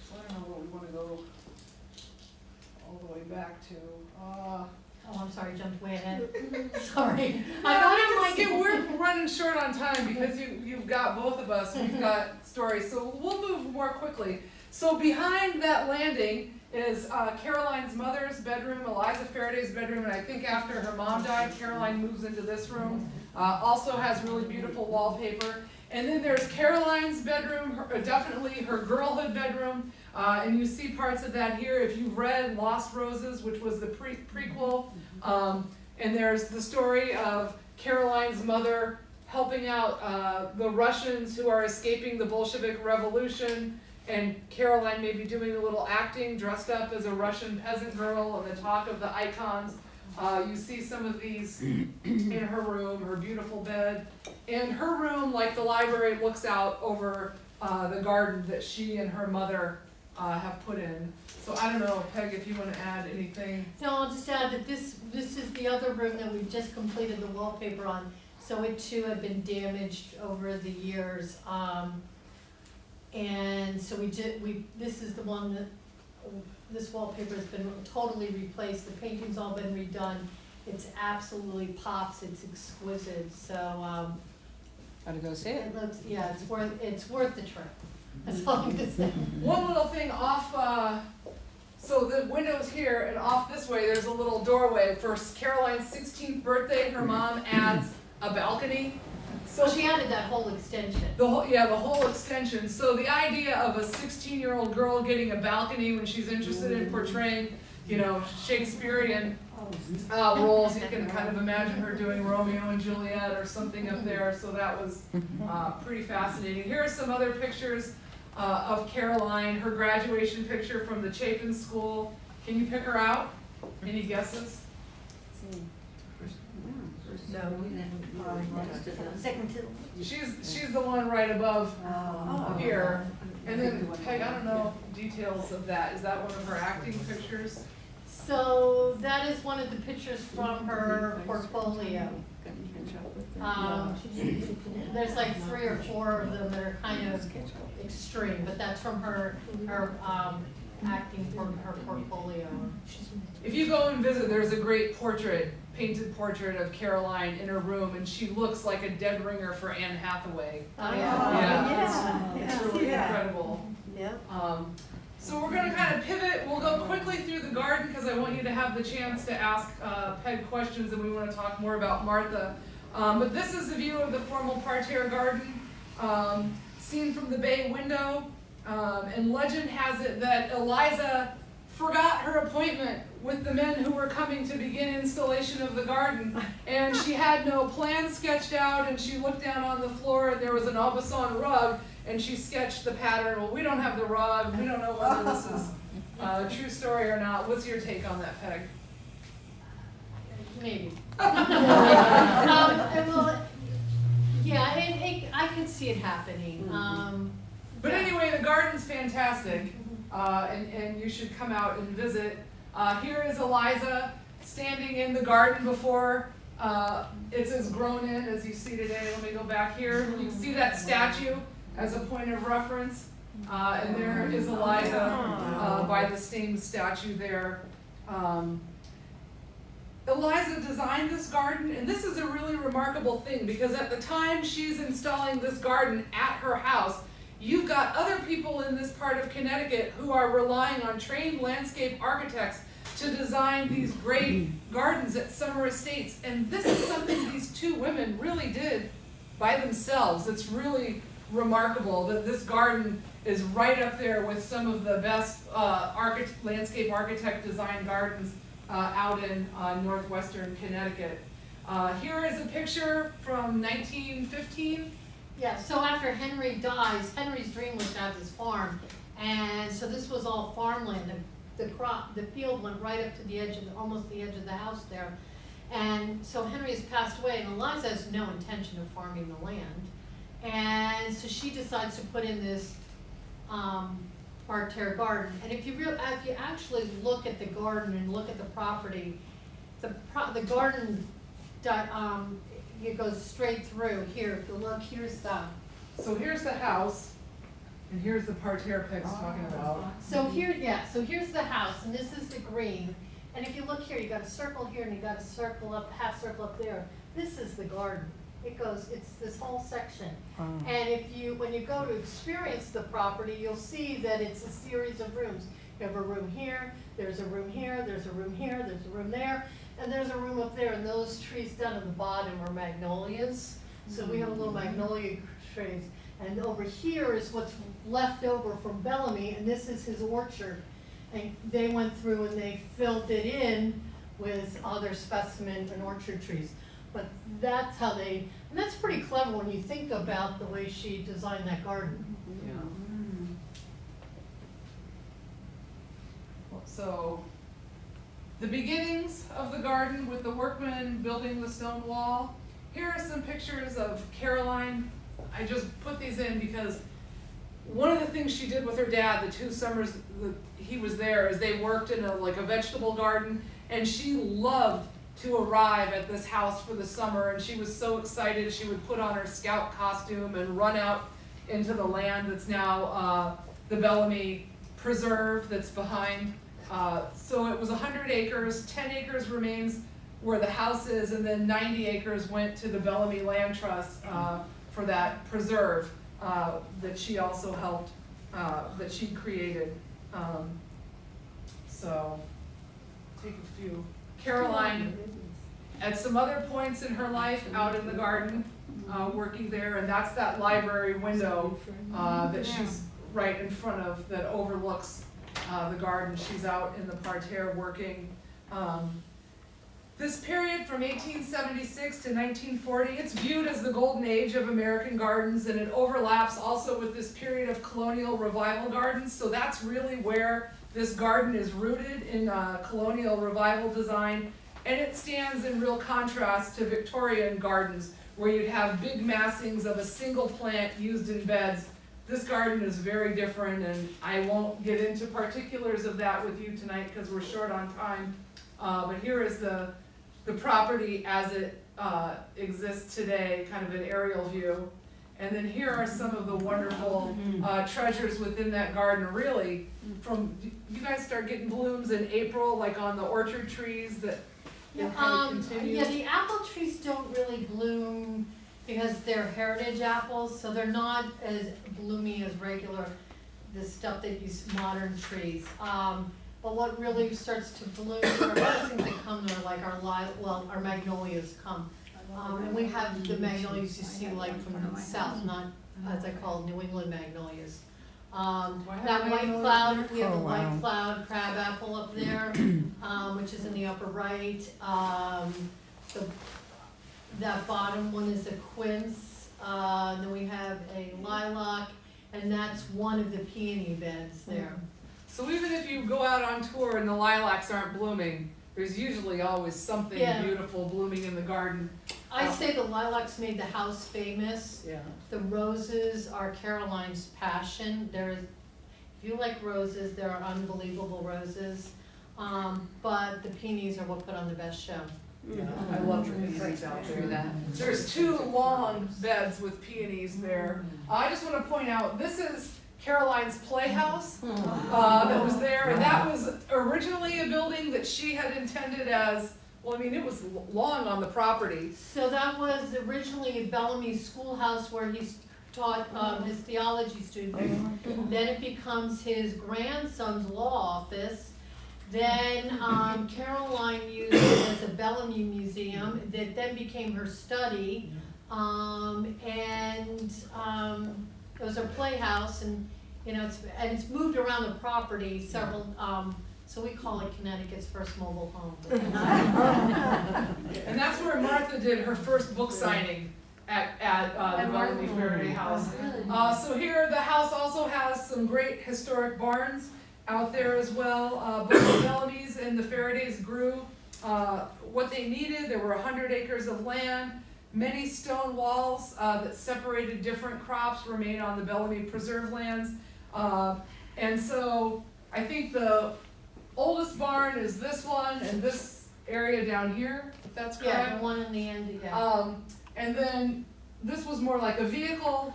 So I don't know what we want to go all the way back to. Oh, I'm sorry, jumped way ahead. Sorry. No, I thought it might we're running short on time because you've got both of us, we've got stories, so we'll move more quickly. So behind that landing is Caroline's mother's bedroom, Eliza Faraday's bedroom, and I think after her mom died, Caroline moves into this room. Also has really beautiful wallpaper. And then there's Caroline's bedroom, definitely her girlhood bedroom, and you see parts of that here. If you've read Lost Roses, which was the prequel, and there's the story of Caroline's mother helping out the Russians who are escaping the Bolshevik Revolution, and Caroline maybe doing a little acting, dressed up as a Russian peasant girl, and the talk of the icons. You see some of these in her room, her beautiful bed. And her room, like the library, looks out over the garden that she and her mother have put in. So I don't know, Peg, if you want to add anything. No, I'll just add that this is the other room that we've just completed the wallpaper on. So it too had been damaged over the years. And so this is the one that, this wallpaper has been totally replaced. The painting's all been redone. It's absolutely pops, it's exquisite. So, Gotta go see it. it looks, yeah, it's worth the trip. That's all I'm gonna say. One little thing off, so the window's here, and off this way, there's a little doorway. For Caroline's 16th birthday, her mom adds a balcony. So she added that whole extension. The whole extension. So the idea of a 16-year-old girl getting a balcony when she's interested in portraying, Shakespearean roles, you can kind of imagine her doing Romeo and Juliet or something up there. So that was pretty fascinating. Here are some other pictures of Caroline, her graduation picture from the Chapin School. Can you pick her out? Any guesses? No, second to. She's the one right above here. And then, Peg, I don't know details of that. Is that one of her acting pictures? So that is one of the pictures from her portfolio. There's like 3 or 4 of them that are kind of extreme, but that's from her acting from her portfolio. If you go and visit, there's a great painted portrait of Caroline in her room, and she looks like a dead ringer for Anne Hathaway. Oh, Yeah. It's really incredible. Yeah. So we're going to kind of pivot. We'll go quickly through the garden because I want you to have the chance to ask Peg questions, and we want to talk more about Martha. But this is the view of the formal parterre garden, seen from the bay window. And legend has it that Eliza forgot her appointment with the men who were coming to begin installation of the garden, and she had no plan sketched out, and she looked down on the floor and there was an Aubusson rug, and she sketched the pattern. Well, we don't have the rug, we don't know whether this is a true story or not. What's your take on that, Peg? Maybe. Yeah, I could see it happening. But anyway, the garden's fantastic, and you should come out and visit. Here is Eliza standing in the garden before it's as grown in as you see today. Let me go back here. You can see that statue as a point of reference. And there is Eliza by the same statue there. Eliza designed this garden, and this is a really remarkable thing because at the time she's installing this garden at her house, you've got other people in this part of Connecticut who are relying on trained landscape architects to design these great gardens at summer estates. And this is something these 2 women really did by themselves. It's really remarkable that this garden is right up there with some of the best landscape architect designed gardens out in northwestern Connecticut. Here is a picture from 1915. Yeah, so after Henry dies, Henry's dream was to have his farm, and so this was all farmland. The field went right up to the edge of almost the edge of the house there, and so Henry has passed away, and Eliza has no intention of farming the land, and so she decides to put in this parterre garden. And if you actually look at the garden and look at the property, the garden. It goes straight through. Here, if you look, here's the house, and here's the parterre Peg's talking about. So here's the house, and this is the green, And if you look here, you got a circle here and you got a circle up, half circle up there. This is the garden. It's this whole section. And when you go to experience the property, you'll see that it's a series of rooms. You have a room here, there's a room here, there's a room here, there's a room there, and there's a room up there, and those trees down at the bottom are magnolias. So we have a little magnolia trees. And over here is what's left over from Bellamy, and this is his orchard. And they went through and they filled it in with other specimen and orchard trees. But that's how and that's pretty clever when you think about the way she designed that garden. Yeah. So, the beginnings of the garden with the workmen building the stone wall. Here are some pictures of Caroline. I just put these in because one of the things she did with her dad, the 2 summers that he was there, is they worked in a vegetable garden, and she loved to arrive at this house for the summer, and she was so excited. She would put on her scout costume and run out into the land that's now the Bellamy Preserve that's behind. So it was 100 acres, 10 acres remains where the house is, and then 90 acres went to the Bellamy Land Trust for that preserve that she also helped, that she created. So, take a few. Caroline, at some other points in her life, out in the garden, working there, and that's that library window that she's right in front of that overlooks the garden. She's out in the parterre working. This period from 1876 to 1940, it's viewed as the golden age of American gardens, and it overlaps also with this period of colonial revival gardens. So that's really where this garden is rooted in colonial revival design, and it stands in real contrast to Victorian gardens, where you'd have big massings of a single plant used in beds. This garden is very different, and I won't get into particulars of that with you tonight because we're short on time. But here is the property as it exists today, kind of an aerial view. And then here are some of the wonderful treasures within that garden. Really, you guys start getting blooms in April, like on the orchard trees that kind of continue. Yeah, the apple trees don't really bloom because they're heritage apples, so they're not as bloomy as the stuff that use modern trees. But what really starts to bloom, or other things that come are like our magnolias come. And we have the magnolias you see like from the south, not as I call New England magnolias. That white cloud, we have a white cloud crabapple up there, which is in the upper right. That bottom one is a quince. Then we have a lilac, and that's one of the peony beds there. So even if you go out on tour and the lilacs aren't blooming, there's usually always something beautiful blooming in the garden. I say the lilacs made the house famous. Yeah. The roses are Caroline's passion. If you like roses, there are unbelievable roses. But the peonies are what put on the best show. Yeah, I love the peonies out there. There's 2 long beds with peonies there. I just want to point out, this is Caroline's Playhouse that was there, and that was originally a building that she had intended as, well, I mean, it was long on the property. So that was originally a Bellamy schoolhouse where he taught his theology students. Then it becomes his grandson's law office. Then Caroline used it as a Bellamy museum that then became her study. It was a playhouse, and it's moved around the property several. So we call it Connecticut's first mobile home. And that's where Martha did her first book signing at the Bellamy-Ferriday House. So here the house also has some great historic barns out there as well. Both the Bellamys and the Faradays grew what they needed. There were 100 acres of land. Many stone walls that separated different crops remain on the Bellamy Preserve lands. And so I think the oldest barn is this one and this area down here, if that's correct. Yeah, the one in the end, yeah. And then this was more like a vehicle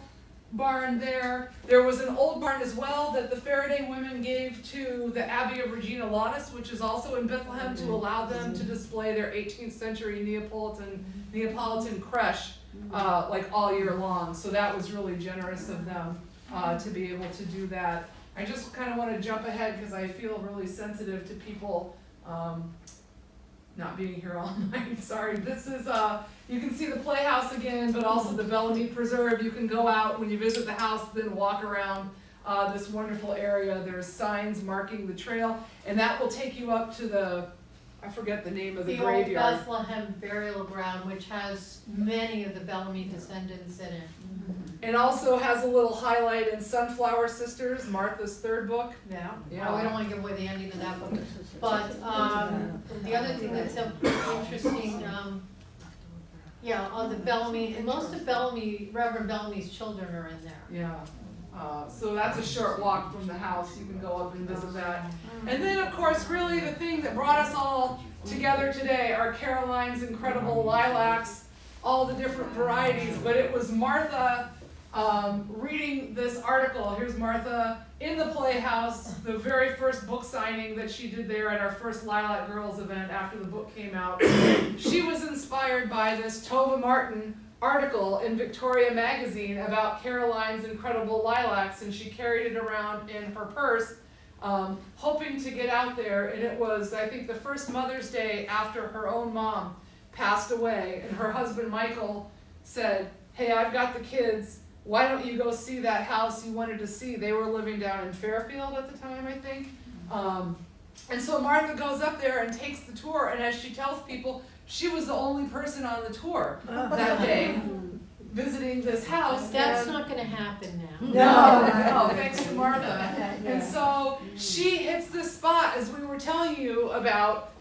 barn there. There was an old barn as well that the Faraday women gave to the Abbey of Regina Laudis, which is also in Bethlehem, to allow them to display their 18th century Neapolitan creche like all year long. So that was really generous of them to be able to do that. I just kind of want to jump ahead because I feel really sensitive to people not being here all night. Sorry. This is you can see the playhouse again, but also the Bellamy Preserve. You can go out when you visit the house, then walk around this wonderful area. There's signs marking the trail, and that will take you up to the, I forget the name of the graveyard. Old Bethlehem burial ground, which has many of the Bellamy descendants in it. It also has a little highlight in Sunflower Sisters, Martha's third book. Yeah. Yeah. We don't want to give away the ending of that book. But the other thing that's interesting, the Bellamy, and most of Reverend Bellamy's children are in there. Yeah. So that's a short walk from the house. You can go up and visit that. And then, of course, really the thing that brought us all together today are Caroline's incredible lilacs, all the different varieties. But it was Martha reading this article. Here's Martha in the Playhouse, the very first book signing that she did there at our first Lilac Girls event after the book came out. She was inspired by this Tova Martin article in Victoria magazine about Caroline's incredible lilacs, and she carried it around in her purse, hoping to get out there. And it was, I think, the first Mother's Day after her own mom passed away, and her husband Michael said, "Hey, I've got the kids. Why don't you go see that house you wanted to see?" They were living down in Fairfield at the time, I think. And so Martha goes up there and takes the tour, and as she tells people, she was the only person on the tour that day visiting this house. That's not going to happen now. No, thanks to Martha. And so she hits this spot, as we were telling you about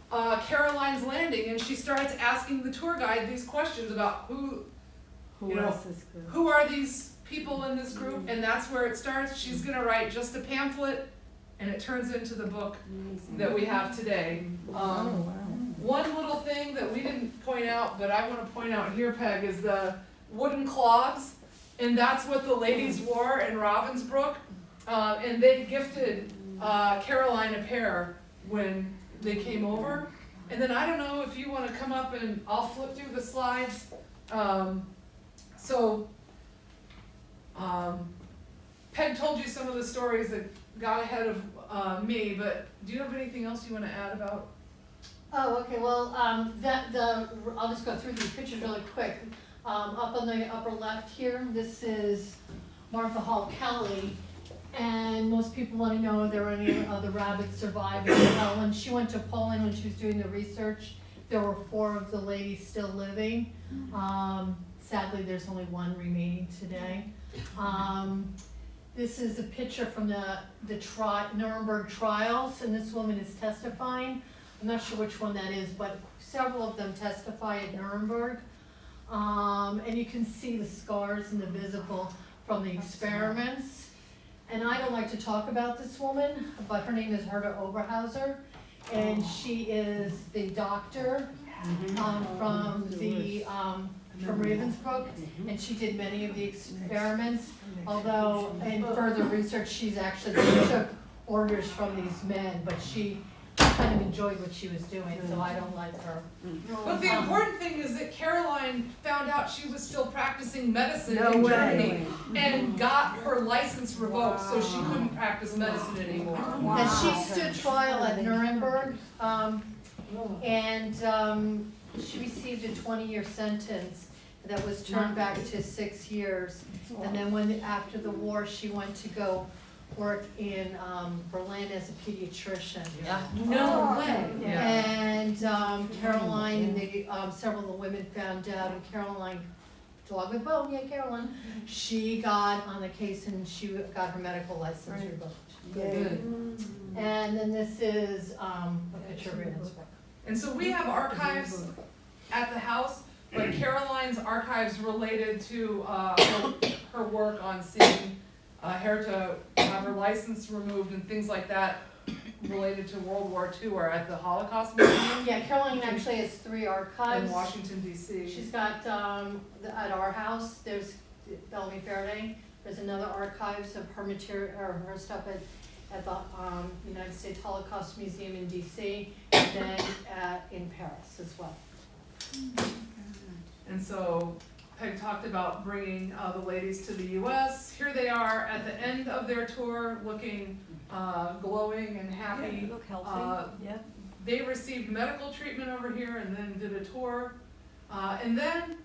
Caroline's Landing, and she starts asking the tour guide these questions about who are these people in this group, and that's where it starts. She's going to write just a pamphlet, and it turns into the book that we have today. One little thing that we didn't point out, but I want to point out here, Peg, is the wooden clogs, and that's what the ladies wore in Ravensbrück, and they gifted Caroline a pair when they came over. And then I don't know if you want to come up, and I'll flip through the slides. Peg told you some of the stories that got ahead of me, but do you have anything else you want to add about? Oh, okay, well, I'll just go through these pictures really quick. Up on the upper left here, this is Martha Hall Kelly, and most people want to know if there were any other rabbits surviving. When she went to Poland, when she was doing the research, there were 4 of the ladies still living. Sadly, there's only 1 remaining today. This is a picture from the Nuremberg Trials, and this woman is testifying. I'm not sure which one that is, but several of them testify at Nuremberg. And you can see the scars and the visible from the experiments. And I don't like to talk about this woman, but her name is Herta Oberhauser, and she is the doctor from Ravensbrück, and she did many of the experiments, although in further research she took orders from these men, but she kind of enjoyed what she was doing, so I don't like her. But the important thing is that Caroline found out she was still practicing medicine in Germany and got her license revoked, so she couldn't practice medicine anymore. And she stood trial at Nuremberg, and she received a 20-year sentence that was turned back to 6 years. And then after the war, she went to go work in Berlin as a pediatrician. No way. And Caroline and several of the women found out, and Caroline, dog with bone, Caroline, she got on the case and she got her medical license revoked. Good. And then this is a picture of Ravensbrück. And so we have archives at the house, but Caroline's archives related to her work on seeing Herta have her license removed and things like that related to World War II are at the Holocaust Museum. Yeah, Caroline actually has 3 archives. In Washington, D.C. She's got, at our house, there's Bellamy-Ferriday There's another archives of her material, or her stuff at the United States Holocaust Museum in DC, and then in Paris as well. And so Peg talked about bringing the ladies to the US. Here they are at the end of their tour, looking glowing and happy. Look healthy. Yeah. They received medical treatment over here and then did a tour. And then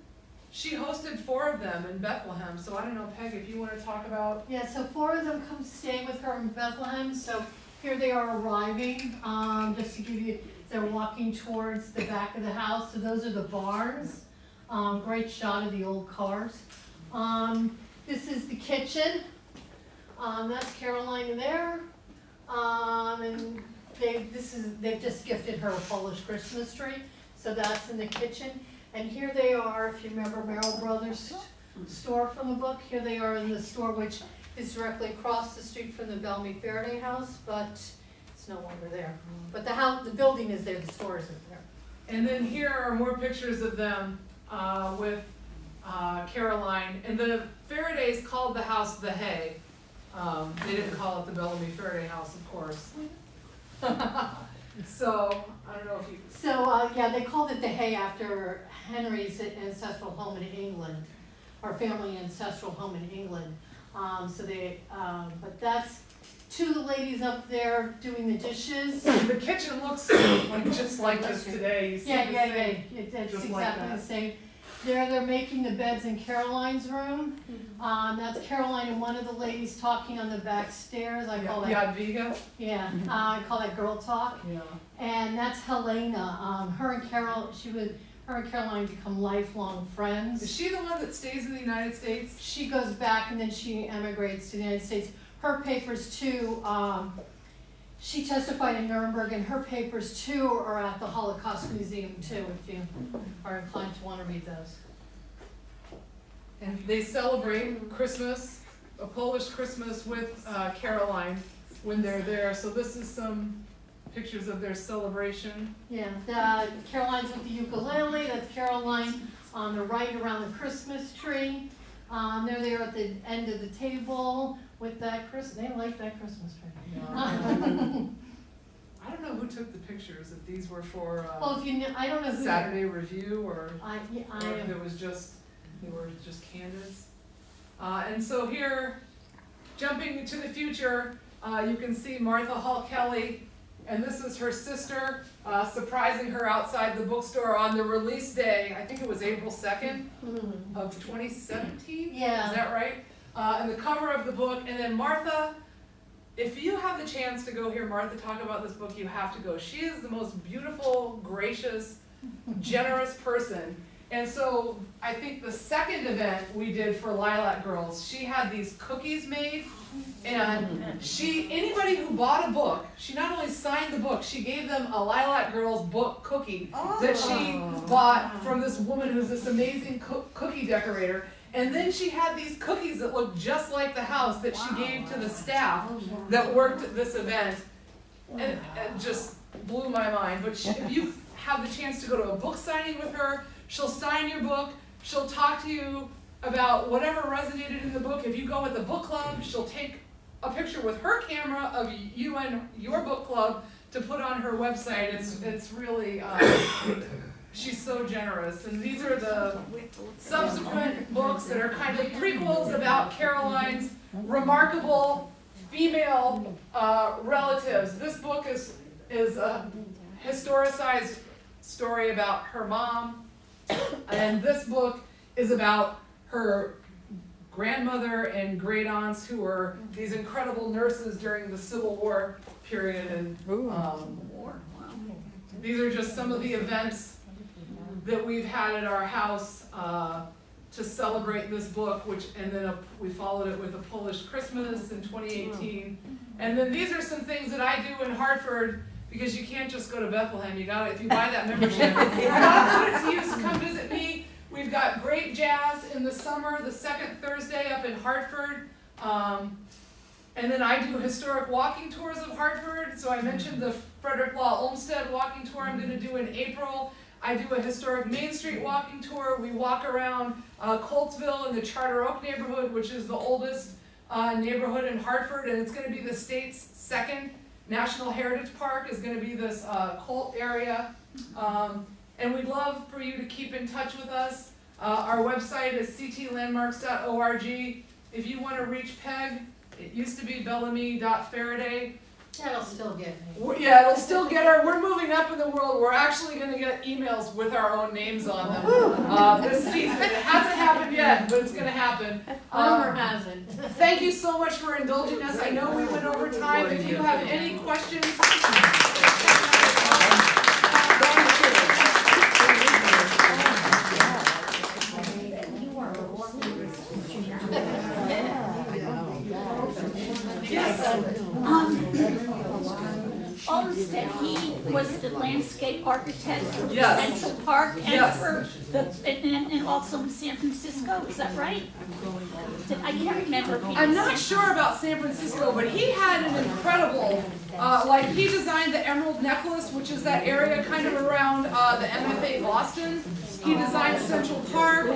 she hosted 4 of them in Bethlehem. So I don't know, Peg, if you want to talk about. Yeah, so 4 of them come stay with her in Bethlehem. So here they are arriving, just to give you, they're walking towards the back of the house. So those are the barns. Great shot of the old cars. This is the kitchen. That's Caroline there. And they've just gifted her a Polish Christmas tree. So that's in the kitchen. And here they are, if you remember Merrill Brothers store from the book, here they are in the store, which is directly across the street from the Bellamy-Ferriday House, but it's no longer there. But the building is there, the store isn't there. And then here are more pictures of them with Caroline. And the Faradays called the house the Hay. They didn't call it the Bellamy-Ferriday House, of course. So, I don't know if you. So, yeah, they called it the Hay after Henry's ancestral home in England, or family ancestral home in England. But that's 2 of the ladies up there doing the dishes. The kitchen looks like just like this today. You see Yeah, the yeah, same- yeah, it's just like exactly that. the same. They're making the beds in Caroline's room. That's Caroline and one of the ladies talking on the back stairs. I call that, Jadwiga. yeah, I call that girl talk. Yeah. And that's Helena. Her and Caroline become lifelong friends. Is she the one that stays in the United States? She goes back and then she emigrates to the United States. Her papers too, she testified in Nuremberg, and her papers too are at the Holocaust Museum too, if you are inclined to want to read those. And they celebrate Christmas, a Polish Christmas with Caroline when they're there. So this is some pictures of their celebration. Yeah, Caroline's with the ukulele, that's Caroline on the right around the Christmas tree. They're there at the end of the table with that they like that Christmas tree. I don't know who took the pictures, if these were for Well, I don't know who. Saturday Review or I if they were just candids. And so here, jumping into the future, you can see Martha Hall Kelly, and this is her sister, surprising her outside the bookstore on the release day. I think it was April 2nd of 2017. Yeah. Is that right? And the cover of the book, and then Martha. If you have the chance to go hear Martha talk about this book, you have to go. She is the most beautiful, gracious, generous person. And so I think the second event we did for Lilac Girls, she had these cookies made, and anybody who bought a book, she not only signed the book, she gave them a Lilac Girls book cookie that she bought from this woman who's this amazing cookie decorator. And then she had these cookies that looked just like the house that she gave to the staff that worked at this event. And it just blew my mind. But if you have the chance to go to a book signing with her, she'll sign your book. She'll talk to you about whatever resonated in the book. If you go with a book club, she'll take a picture with her camera of you and your book club to put on her website. It's really... She's so generous, and these are the subsequent books that are kind of prequels about Caroline's remarkable female relatives. This book is a historicized story about her mom, and this book is about her grandmother and great aunts who were these incredible nurses during the Civil War period. And these are just some of the events that we've had at our house to celebrate this book, and then we followed it with a Polish Christmas in 2018. And then these are some things that I do in Hartford, because you can't just go to Bethlehem. You got if you buy that membership, you gotta put it to use. Come visit me. We've got great jazz in the summer, the second Thursday up in Hartford. And then I do historic walking tours of Hartford. So I mentioned the Frederick Law Olmsted walking tour I'm going to do in April. I do a historic Main Street walking tour. We walk around Coltsville in the Charter Oak neighborhood, which is the oldest neighborhood in Hartford, and it's going to be the state's second National Heritage Park is going to be this Colt area. And we'd love for you to keep in touch with us. Our website is ctlandmarks.org. If you want to reach Peg, it used to be Bellamy.Ferriday. That'll still get me. Yeah, it'll still get her. We're moving up in the world. We're actually going to get emails with our own names on them this season. It hasn't happened yet, but it's going to happen. Rumor has it. Thank you so much for indulging us. I know we went over time. If you have any questions. Olmsted, he was the landscape architect for the Yes. Central Park and Yes. for and also in San Francisco, is that right? I can't remember if he I'm was not sure about San Francisco, but he had an incredible, like he designed the Emerald Necklace, which is that area kind of around the MFA Boston. He designed Central Park.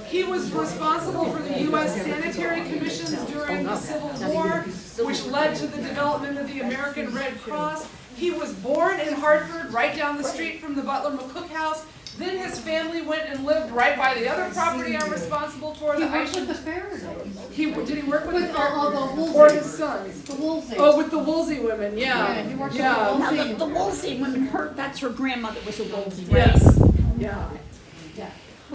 He was responsible for the U.S. Sanitary Commissions during the Civil War, which led to the development of the American Red Cross. He was born in Hartford, right down the street from the Butler Mccook house. Then his family went and lived right by the other property I'm responsible for. He The worked with the Faradays. Did he work with With the all the Woolsey. or his sons? The Woolsey. Oh, with the Woolsey women, Yeah, yeah. he worked with Yeah. the Now, Woolsey. the Woolsey woman, that's her grandmother was a Woolsey, right? Yes, yeah.